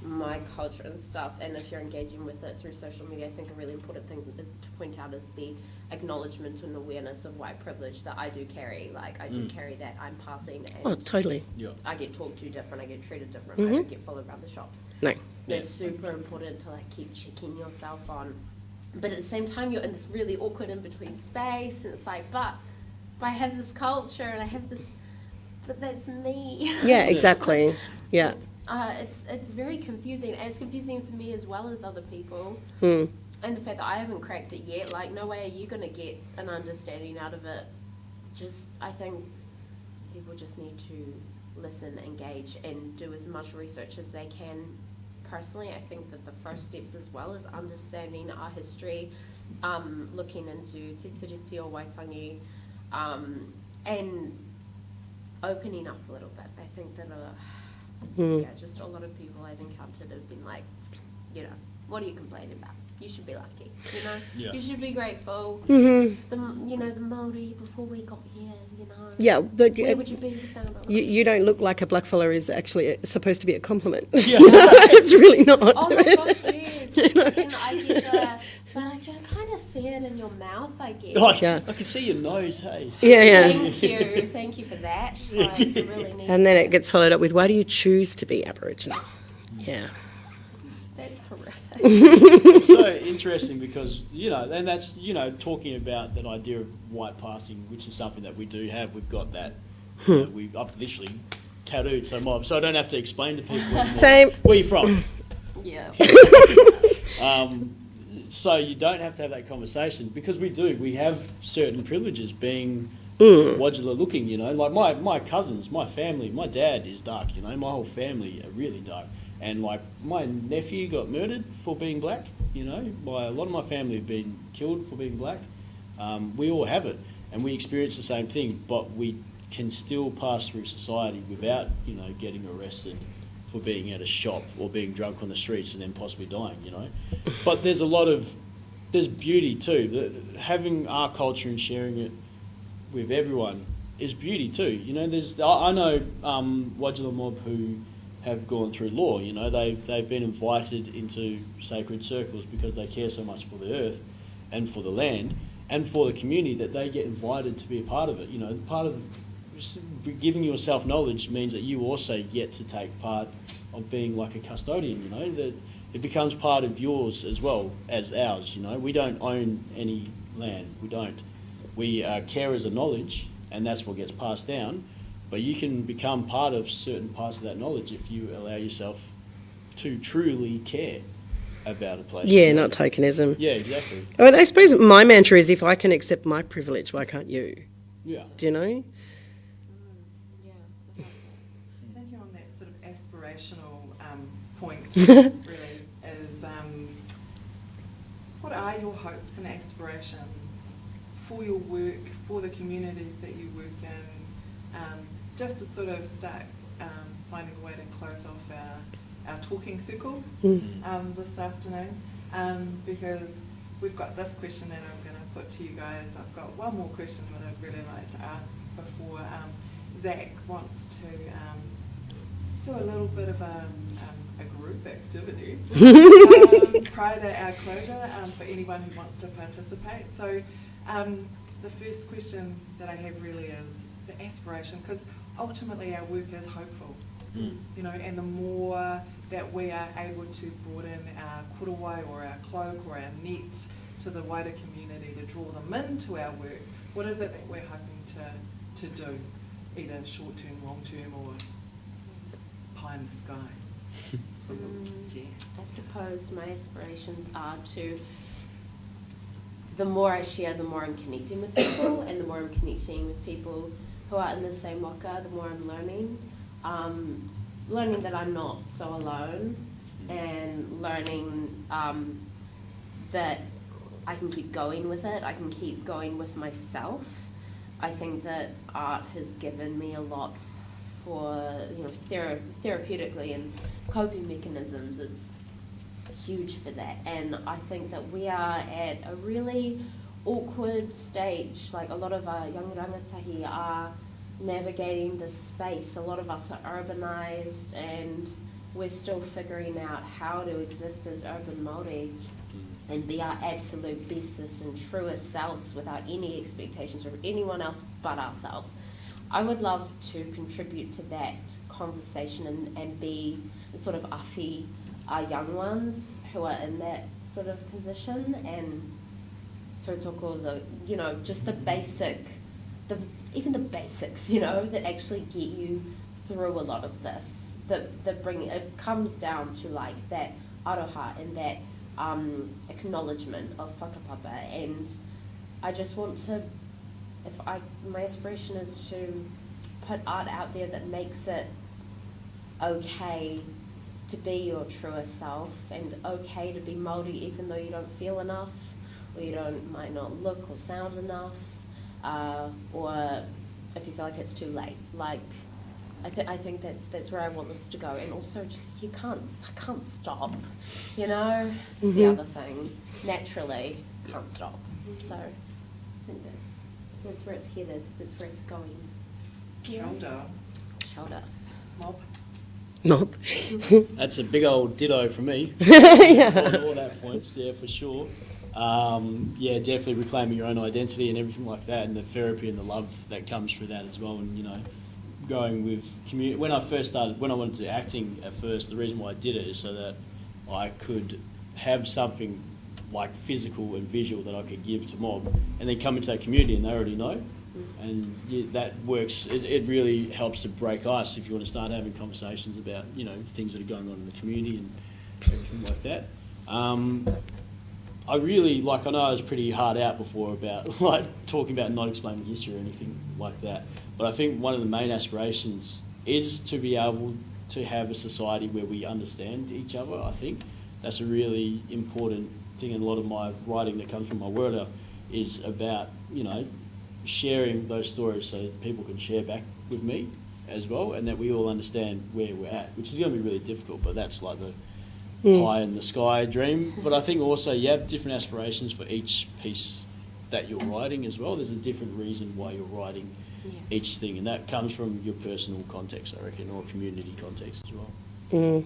my culture and stuff, and if you're engaging with it through social media, I think a really important thing is to point out is the acknowledgement and awareness of white privilege that I do carry. Like, I do carry that. I'm passing, and Oh, totally. Yeah. I get talked to different, I get treated different, Mm-hmm. I don't get followed around the shops. No. It's super important to like keep checking yourself on. But at the same time, you're in this really awkward in-between space, and it's like, but I have this culture, and I have this, but that's me. Yeah, exactly. Yeah. It's very confusing, and it's confusing for me as well as other people. Mm. And the fact that I haven't cracked it yet, like, no way are you going to get an understanding out of it. Just, I think people just need to listen, engage, and do as much research as they can. Personally, I think that the first steps as well is understanding our history, looking into te tiriti o Waitangi, and opening up a little bit. I think that just a lot of people I've encountered have been like, you know, what are you complaining about? You should be lucky, you know? Yeah. You should be grateful. Mm-hmm. The Māori before we got here, you know? Yeah, but Where would you be without us? you don't look like a blackfella is actually supposed to be a compliment. Yeah. It's really not. Oh my gosh, yes. And I get the, but I can kind of see it in your mouth, I guess. Oh, Yeah. I can see your nose, hey. Yeah. Thank you for that. Like, you really need And then it gets followed up with, why do you choose to be Aboriginal? Yeah. That's horrific. It's so interesting because, you know, and that's, you know, talking about that idea of white passing, which is something that we do have. We've got that. I've literally tattooed so I don't have to explain to people anymore. Same. Where you from? Yeah. So you don't have to have that conversation because we do. We have certain privileges being Wodula looking, you know. Like my cousins, my family, my dad is dark, you know. My whole family are really dark. And like my nephew got murdered for being black, you know. A lot of my family have been killed for being black. We all have it and we experience the same thing, but we can still pass through society without, you know, getting arrested for being at a shop or being drunk on the streets and then possibly dying, you know. But there's beauty too. Having our culture and sharing it with everyone is beauty too. You know, I know Wodula mob who have gone through law, you know, they've been invited into sacred circles because they care so much for the earth and for the land and for the community that they get invited to be a part of it. You know, part of giving yourself knowledge means that you also get to take part of being like a custodian, you know, that it becomes part of yours as well as ours, you know. We don't own any land, we don't. We care as a knowledge and that's what gets passed down, but you can become part of certain parts of that knowledge if you allow yourself to truly care about a place. Yeah, not tokenism. Yeah, exactly. I mean, I suppose my mantra is if I can accept my privilege, why can't you? Yeah. Do you know? Thank you on that sort of aspirational point, really, is what are your hopes and aspirations for your work, for the communities that you work in, just to sort of start finding a way to close off our talking circle this afternoon, because we've got this question that I'm going to put to you guys. I've got one more question that I'd really like to ask before Zach wants to do a little bit of a a group activity prior to our closure for anyone who wants to participate. So the first question that I have really is the aspiration, because ultimately our work is hopeful, you know, and the more that we are able to broaden our korowai or our cloak or our net to the wider community to draw them into our work, what is it that we're hoping to do, either short term, long term, or pie in the sky? I suppose my aspirations are to, the more I share, the more I'm connecting with people, and the more I'm connecting with people who are in the same waka, the more I'm learning. Learning that I'm not so alone, and learning that I can keep going with it, I can keep going with myself. I think that art has given me a lot for, you know, therapeutically and coping mechanisms. It's huge for that, and I think that we are at a really awkward stage. Like, a lot of our young rangatahi are navigating this space. A lot of us are urbanized, and we're still figuring out how to exist as urban Māori and be our absolute bestest and truest selves without any expectations from anyone else but ourselves. I would love to contribute to that conversation and be the sort of awhi, our young ones who are in that sort of position, and tautoko, the, you know, just the basic, even the basics, you know, that actually get you through a lot of this. That bring, it comes down to like that aroha and that acknowledgement of whakapapa, and I just want to, my aspiration is to put art out there that makes it okay to be your truest self, and okay to be Māori even though you don't feel enough, or you might not look or sound enough, or if you feel like it's too late. Like, I think that's where I want this to go. And also, just I can't stop, you know. It's the other thing. Naturally, can't stop. So I think that's where it's headed. That's where it's going. Shoulder. Mob. That's a big old ditto from me. Yeah. On all that points, yeah, for sure. Yeah, definitely reclaiming your own identity and everything like that, and the therapy and the love that comes through that as well. And, you know, going with community. When I went into acting at first, the reason why I did it is so that I could have something like physical and visual that I could give to mob, and then come into that community and they already know. And yeah, that works. It really helps to break ice if you want to start having conversations about, you know, things that are going on in the community and everything like that. I really, like, I know I was pretty hard out before about like talking about not explaining history or anything like that, but I think one of the main aspirations is to be able to have a society where we understand each other. I think that's a really important thing, and a lot of my writing that comes from my world is about, you know, sharing those stories so that people can share back with me as well, and that we all understand where we're at, which is going to be really difficult, but that's like the pie in the sky dream. But I think also you have different aspirations for each piece that you're writing as well. There's a different reason why you're writing each thing, and that comes from your personal context, I reckon, or community context as well.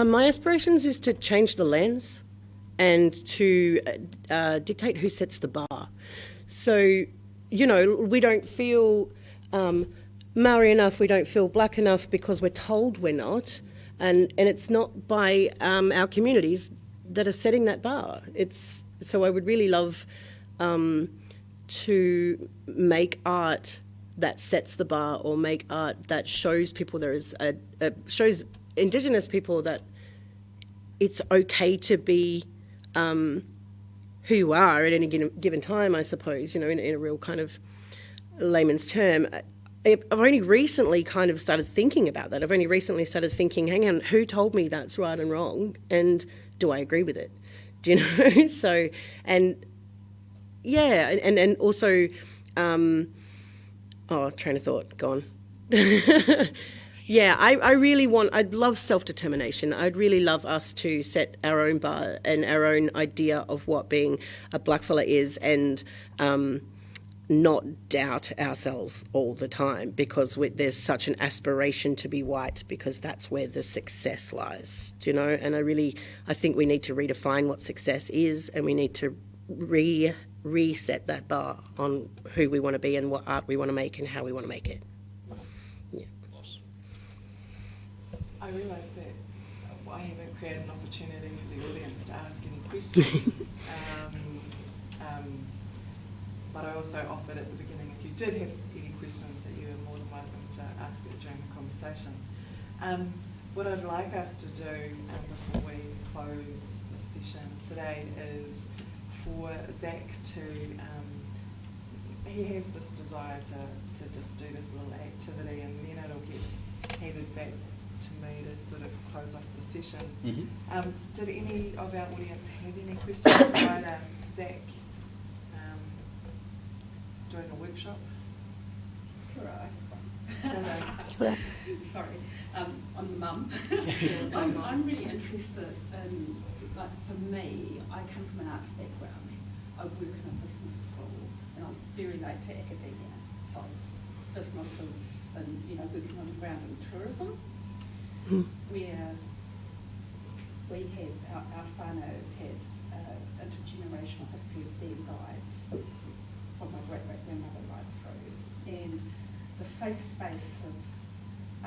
My aspirations is to change the lens and to dictate who sets the bar. So, you know, we don't feel Maori enough, we don't feel black enough because we're told we're not, and it's not by our communities that are setting that bar. So I would really love to make art that sets the bar, or make art that shows people shows Indigenous people that it's okay to be who you are at any given time, I suppose, you know, in a real kind of layman's term. I've only recently kind of started thinking about that. I've only recently started thinking, hang on, who told me that's right and wrong? And do I agree with it? Do you know? So, and yeah, and also, train of thought, gone. Yeah, I'd love self-determination. I'd really love us to set our own bar and our own idea of what being a blackfella is, and not doubt ourselves all the time, because there's such an aspiration to be white, because that's where the success lies, do you know? And I think we need to redefine what success is, and we need to reset that bar on who we want to be and what art we want to make and how we want to make it. Yeah. I realise that I haven't created an opportunity for the audience to ask any questions. But I also offered at the beginning, if you did have any questions, that you are more than welcome to ask it during the conversation. What I'd like us to do before we close the session today is for Zach to, he has this desire to just do this little activity, and then it'll get handed back to me to sort of close off the session. Mm-hmm. Did any of our audience have any questions prior to Zach doing a workshop? Sorry, I'm the mum. I'm really interested in, like, for me, I come from an arts background. I work in a business school, and I'm very late to academia. So businesses and, working on the ground in tourism, where we have, our whānau has intergenerational history of being guides from my great-great-grandmother right through. And the safe space of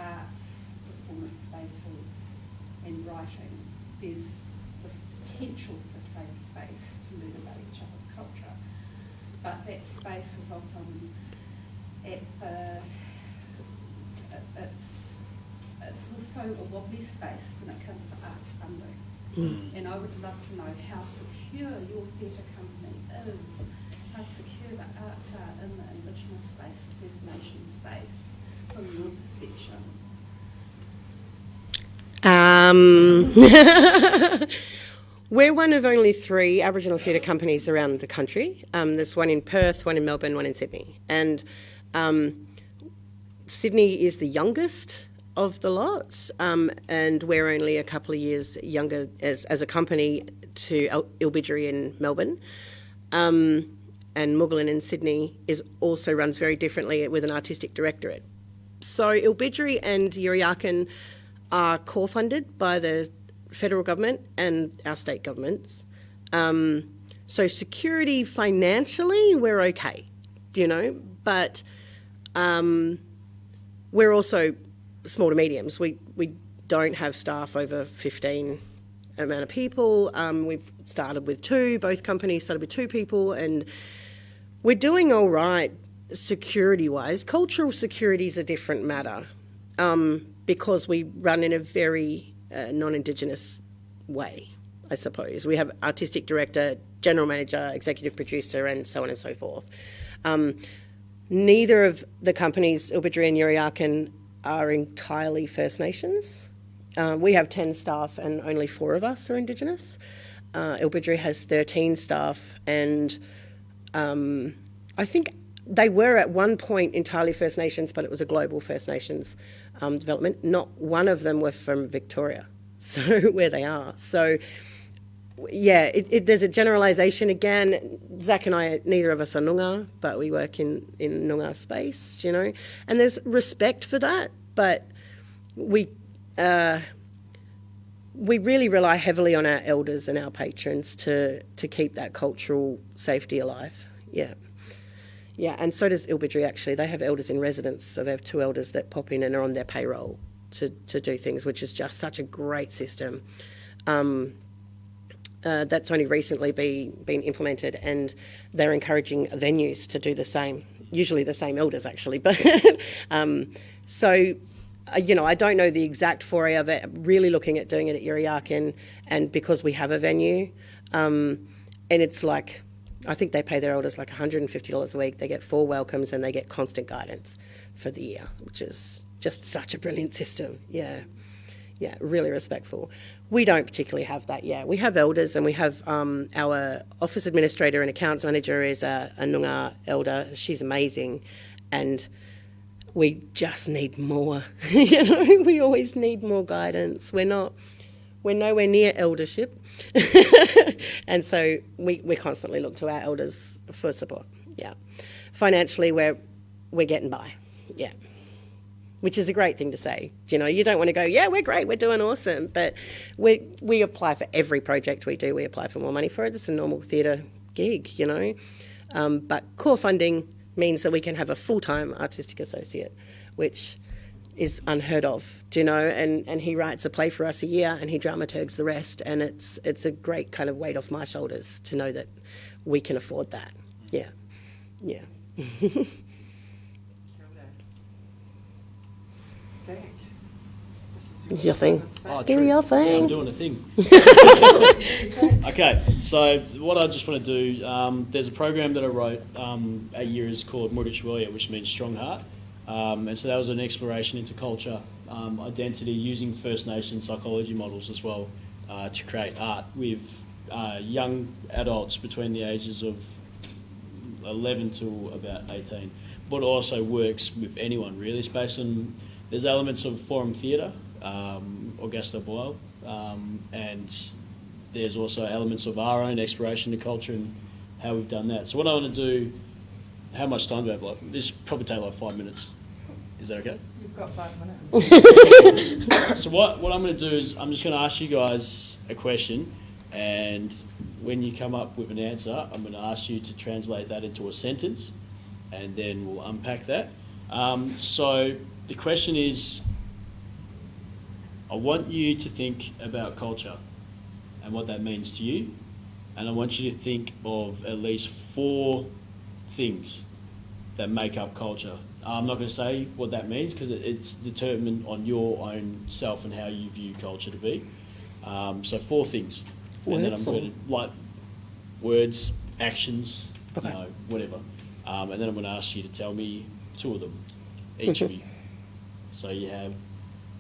arts, performance spaces and writing, there's this potential for safe space to learn about each other's culture. But that space is often at the, it's also a wobbly space when it comes to arts funding. And I would love to know how secure your theatre company is, how secure the arts are in the Indigenous space, the First Nation space, from your perception. We're one of only 3 Aboriginal theatre companies around the country. There's one in Perth, one in Melbourne, one in Sydney. And Sydney is the youngest of the lot, and we're only a couple of years younger as a company to Ilbidgery in Melbourne. And Mullaley in Sydney also runs very differently with an artistic directorate. So Ilbidgery and Yirra Yaakin are core-funded by the federal government and our state governments. So security financially, we're okay, but we're also small to mediums. We don't have staff over 15 amount of people. We've started with 2, both companies started with 2 people, and we're doing all right security-wise. Cultural security is a different matter because we run in a very non-Indigenous way, I suppose. We have artistic director, general manager, executive producer, and so on and so forth. Neither of the companies, Ilbidgery and Yirra Yaakin, are entirely First Nations. We have 10 staff and only 4 of us are Indigenous. Ilbidgery has 13 staff, and I think they were at one point entirely First Nations, but it was a global First Nations development. Not one of them were from Victoria, so where they are. So, yeah, there's a generalisation again. Zach and I, neither of us are Noongar, but we work in Noongar space, and there's respect for that, but we really rely heavily on our elders and our patrons to keep that cultural safety alive. Yeah, and so does Ilbidgery, actually. They have elders in residence, so they have 2 elders that pop in and are on their payroll to do things, which is just such a great system. That's only recently been implemented, and they're encouraging venues to do the same, usually the same elders, actually. But so, I don't know the exact foray of it. I'm really looking at doing it at Yirra Yaakin, and because we have a venue, and it's like, I think they pay their elders like $150 a week. They get 4 welcomes and they get constant guidance for the year, which is just such a brilliant system. Yeah, really respectful. We don't particularly have that yet. We have elders, and we have our office administrator and accounts manager is a Noongar elder. She's amazing, and we just need more. We always need more guidance. We're nowhere near eldership. And so we constantly look to our elders for support. Yeah. financially we're getting by. Yeah. Which is a great thing to say. You know, you don't want to go, yeah, we're great, we're doing awesome. But we apply for every project we do. We apply for more money for it. It's a normal theatre gig, you know. But core funding means that we can have a full-time artistic associate, which is unheard of, do you know? And he writes a play for us a year and he dramaturgs the rest. And it's a great kind of weight off my shoulders to know that we can afford that. Yeah. Yeah. Zach, this is Your thing. Oh, Do true. your Yeah, thing. I'm doing a thing. Okay, so what I just want to do, there's a program that I wrote at Yirra's called Ngāti Ruanui, which means strong heart. And so that was an exploration into culture, identity, using First Nation psychology models as well to create art with young adults between the ages of 11 to about 18, but also works with anyone really. It's based on, there's elements of forum theatre, Augusta Boyle, and there's also elements of our own exploration of culture and how we've done that. So what I want to do, how much time do I have? Like, this probably take like 5 minutes. Is that okay? You've got 5 minutes. So what I'm going to do is I'm just going to ask you guys a question, and when you come up with an answer, I'm going to ask you to translate that into a sentence, and then we'll unpack that. So the question is, I want you to think about culture and what that means to you, and I want you to think of at least 4 things that make up culture. I'm not going to say what that means because it's determined on your own self and how you view culture to be. So 4 things. And then I'm going to, like, words, actions, Okay. you know, whatever. And then I'm going to ask you to tell me 2 of them, each of you. So you have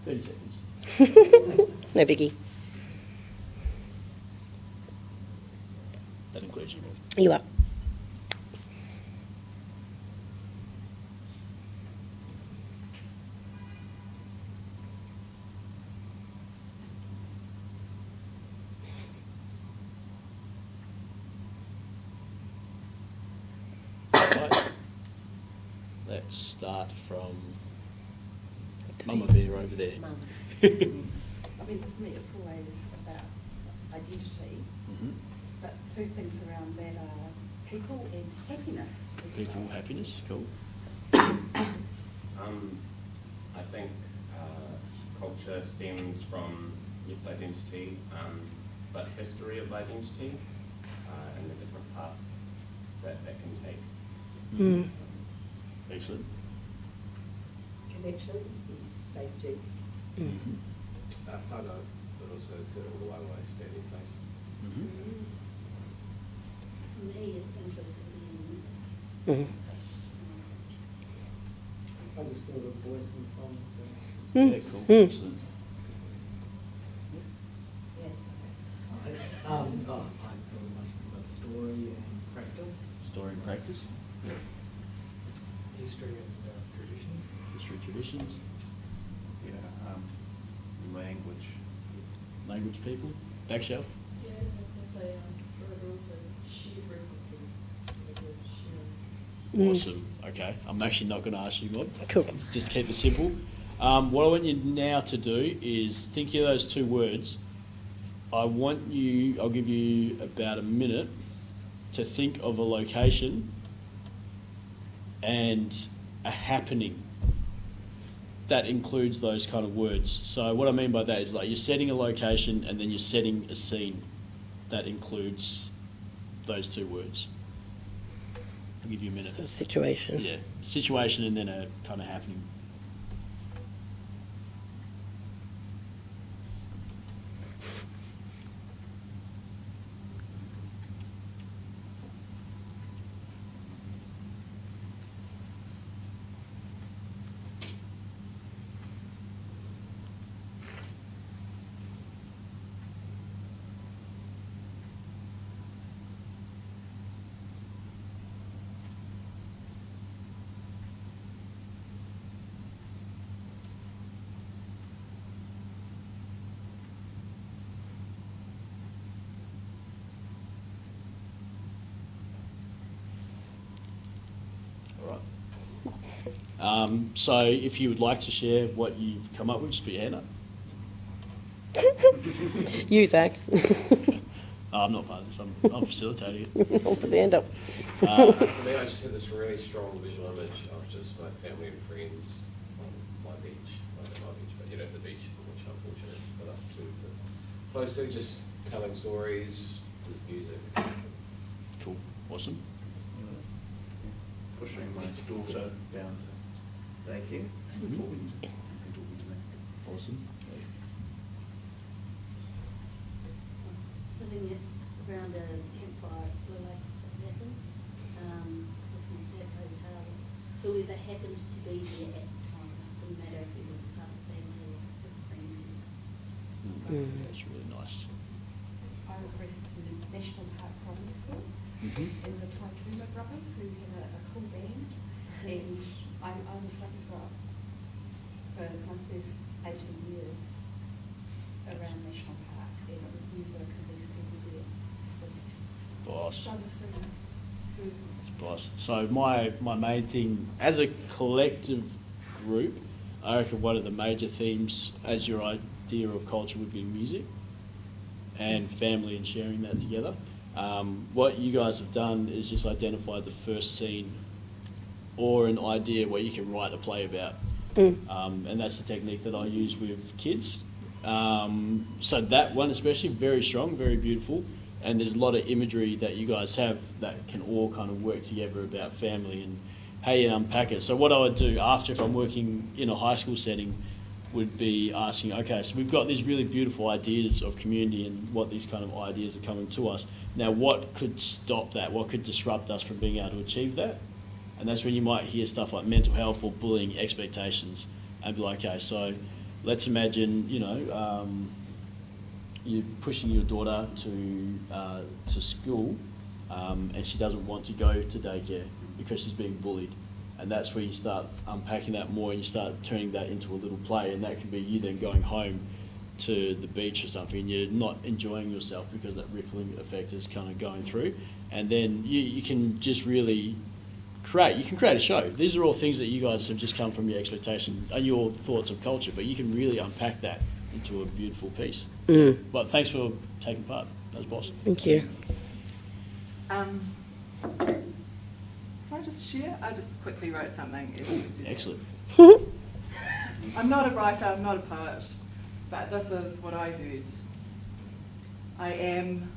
30 seconds. No biggie. That includes you. You are. Right. Let's start from Mama Bear over there. I mean, for me, it's always about identity, but 2 things around that are people and happiness. as People, well. happiness, cool. I think culture stems from, yes, identity, but history of identity and the different paths that can take. Excellent. Connection and safety. Whānau, but also to Waikato standing place. For me, it's simplicity in music. Yes. I just thought of voice and song. Yeah, cool. Excellent. Yes. I thought much about story and practice, Story and practice. history and traditions. History, traditions. Yeah, language. Language, people. Back shelf. Yeah, I was going to say, historicals and shared references. Awesome. Okay. I'm actually not going to ask you, Bob. Cool. Just keep it simple. What I want you now to do is think of those 2 words. I'll give you about a minute to think of a location and a happening that includes those kind of words. So what I mean by that is, like, you're setting a location and then you're setting a scene that includes those 2 words. I'll give you a minute. A situation. Yeah, situation and then a kind of happening. So if you would like to share what you've come up with, just put your hand up. You, Zach. I'm not part of this, I'm facilitating it. I'll put the hand up. For me, I just had this really strong visual image of just my family and friends on my beach. I say my beach, but you know, the beach, which I'm fortunate enough to live close to, just telling stories, with music. Cool, awesome. Pushing my daughter down to daycare, talking to me. Awesome. Sitting around a campfire where like something happens, just listening to that hotel, whoever happened to be there at the time, didn't matter if you were part of the family or with friends. That's really nice. I requested to National Park Primary School and the Taituma brothers who have a cool band, and I was lucky for my first 18 years around National Park, and it was music and these people there speaking. Boss. So I was really Boss. So my main thing, as a collective group, I reckon one of the major themes as your idea of culture would be music and family and sharing that together. What you guys have done is just identify the first scene or an idea what you can write a play about. And that's the technique that I use with kids. So that one especially, very strong, very beautiful. And there's a lot of imagery that you guys have that can all kind of work together about family and how you unpack it. So what I would do after, if I'm working in a high school setting, would be asking, okay, so we've got these really beautiful ideas of community and what these kind of ideas are coming to us. Now, what could stop that? What could disrupt us from being able to achieve that? And that's when you might hear stuff like mental health or bullying expectations and be like, okay, so let's imagine, you know, you're pushing your daughter to school and she doesn't want to go to daycare because she's being bullied. And that's where you start unpacking that more and you start turning that into a little play, and that can be you then going home to the beach or something and you're not enjoying yourself because that rippling effect is kind of going through. And then you can just really create a show. These are all things that you guys have just come from your expectation and your thoughts of culture, but you can really unpack that into a beautiful piece. But thanks for taking part. That was boss. Thank you. Can I just share? I just quickly wrote something. Excellent. I'm not a writer, I'm not a poet, but this is what I heard. I am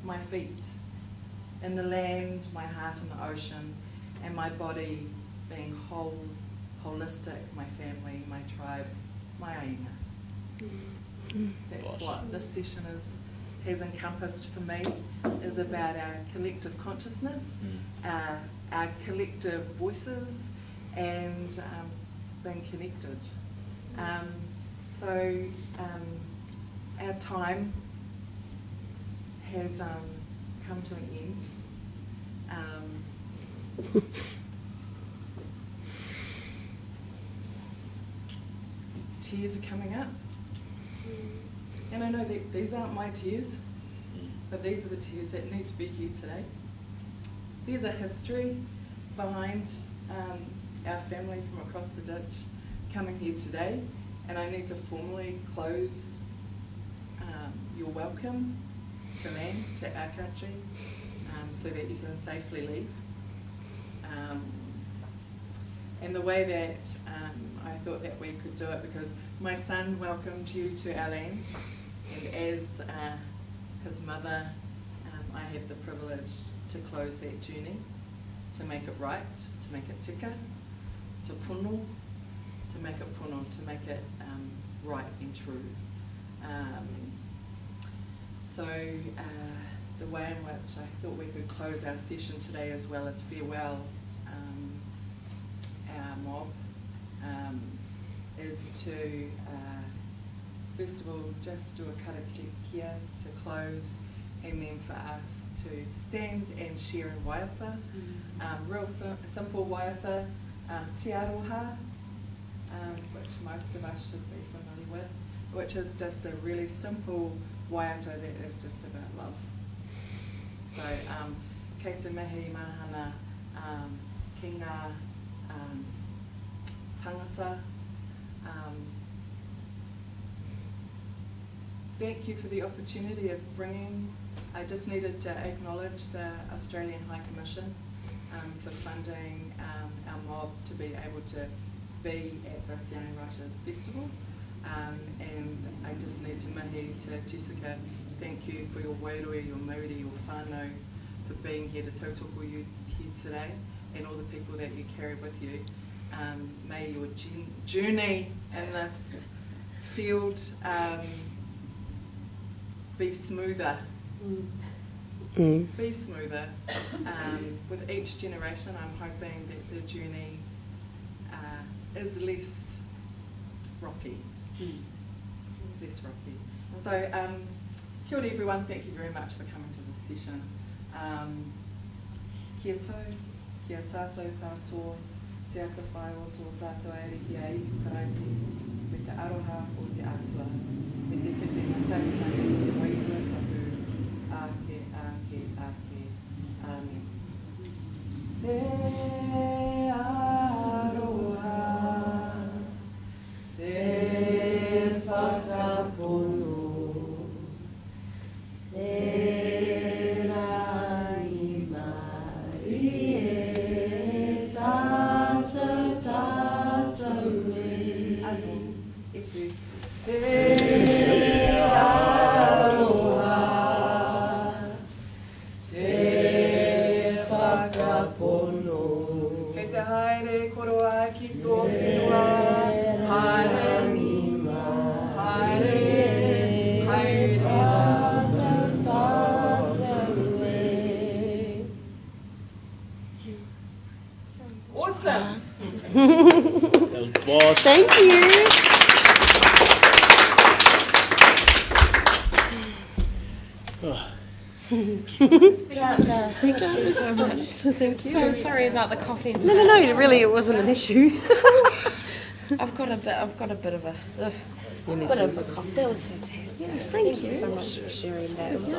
my feet in the land, my heart in the ocean, and my body being whole, holistic, my family, my tribe, my aina. That's what this session has encompassed for me, is about our collective consciousness, our collective voices, and being connected. So our time has come to an end. Tears are coming up. And I know that these aren't my tears, but these are the tears that need to be here today. There's a history behind our family from across the ditch coming here today, and I need to formally close your welcome to land, to our country, so that you can safely leave. And the way that I thought that we could do it, because my son welcomed you to our land, and as his mother, I have the privilege to close that journey, to make it right, to make it tika, to puno, to make it puno, to make it right and true. So the way in which I thought we could close our session today, as well as farewell our mob, is to first of all just do a karakia to close, and then for us to stand and share in waiata, real simple waiata, te aroha, which most of us should be familiar with, which is just a really simple waiata that is just about love. So, kei te mihi mahana, ki ngā tangata. Thank you for the opportunity of bringing. I just needed to acknowledge the Australian High Commission for funding our mob to be able to be at this Young Writers Festival. And I just need to mihi to Jessica, thank you for your wairui, your mauri, your whānau, for being here to tautoko you here today, and all the people that you carry with you. May your journey in this field be smoother. Be smoother. With each generation, I'm hoping that the journey is less rocky. Less rocky. So, kia ora everyone, thank you very much for coming to this session. Kia tau, kia tātou katoa, te ata whai o tō tātou airiki a iwi paraiti, me te aroha o te atua, me te whiwhi tautari, te wairua tapu, ake, ake, ake, amen. Te aroha, te whakapono, te rai mai e tātou tātou e. Anō, e tu. Te aroha, te whakapono, kei te haere koroa ki tō whenua, haere mima, haere, haere tātou tātou e. Awesome! That was boss. Thank you. Thank you so much. Thank you. So sorry about the coffee. No, really, it wasn't an issue. I've got a bit of a cough. That was fantastic. Yes, thank you. So much for sharing that. It was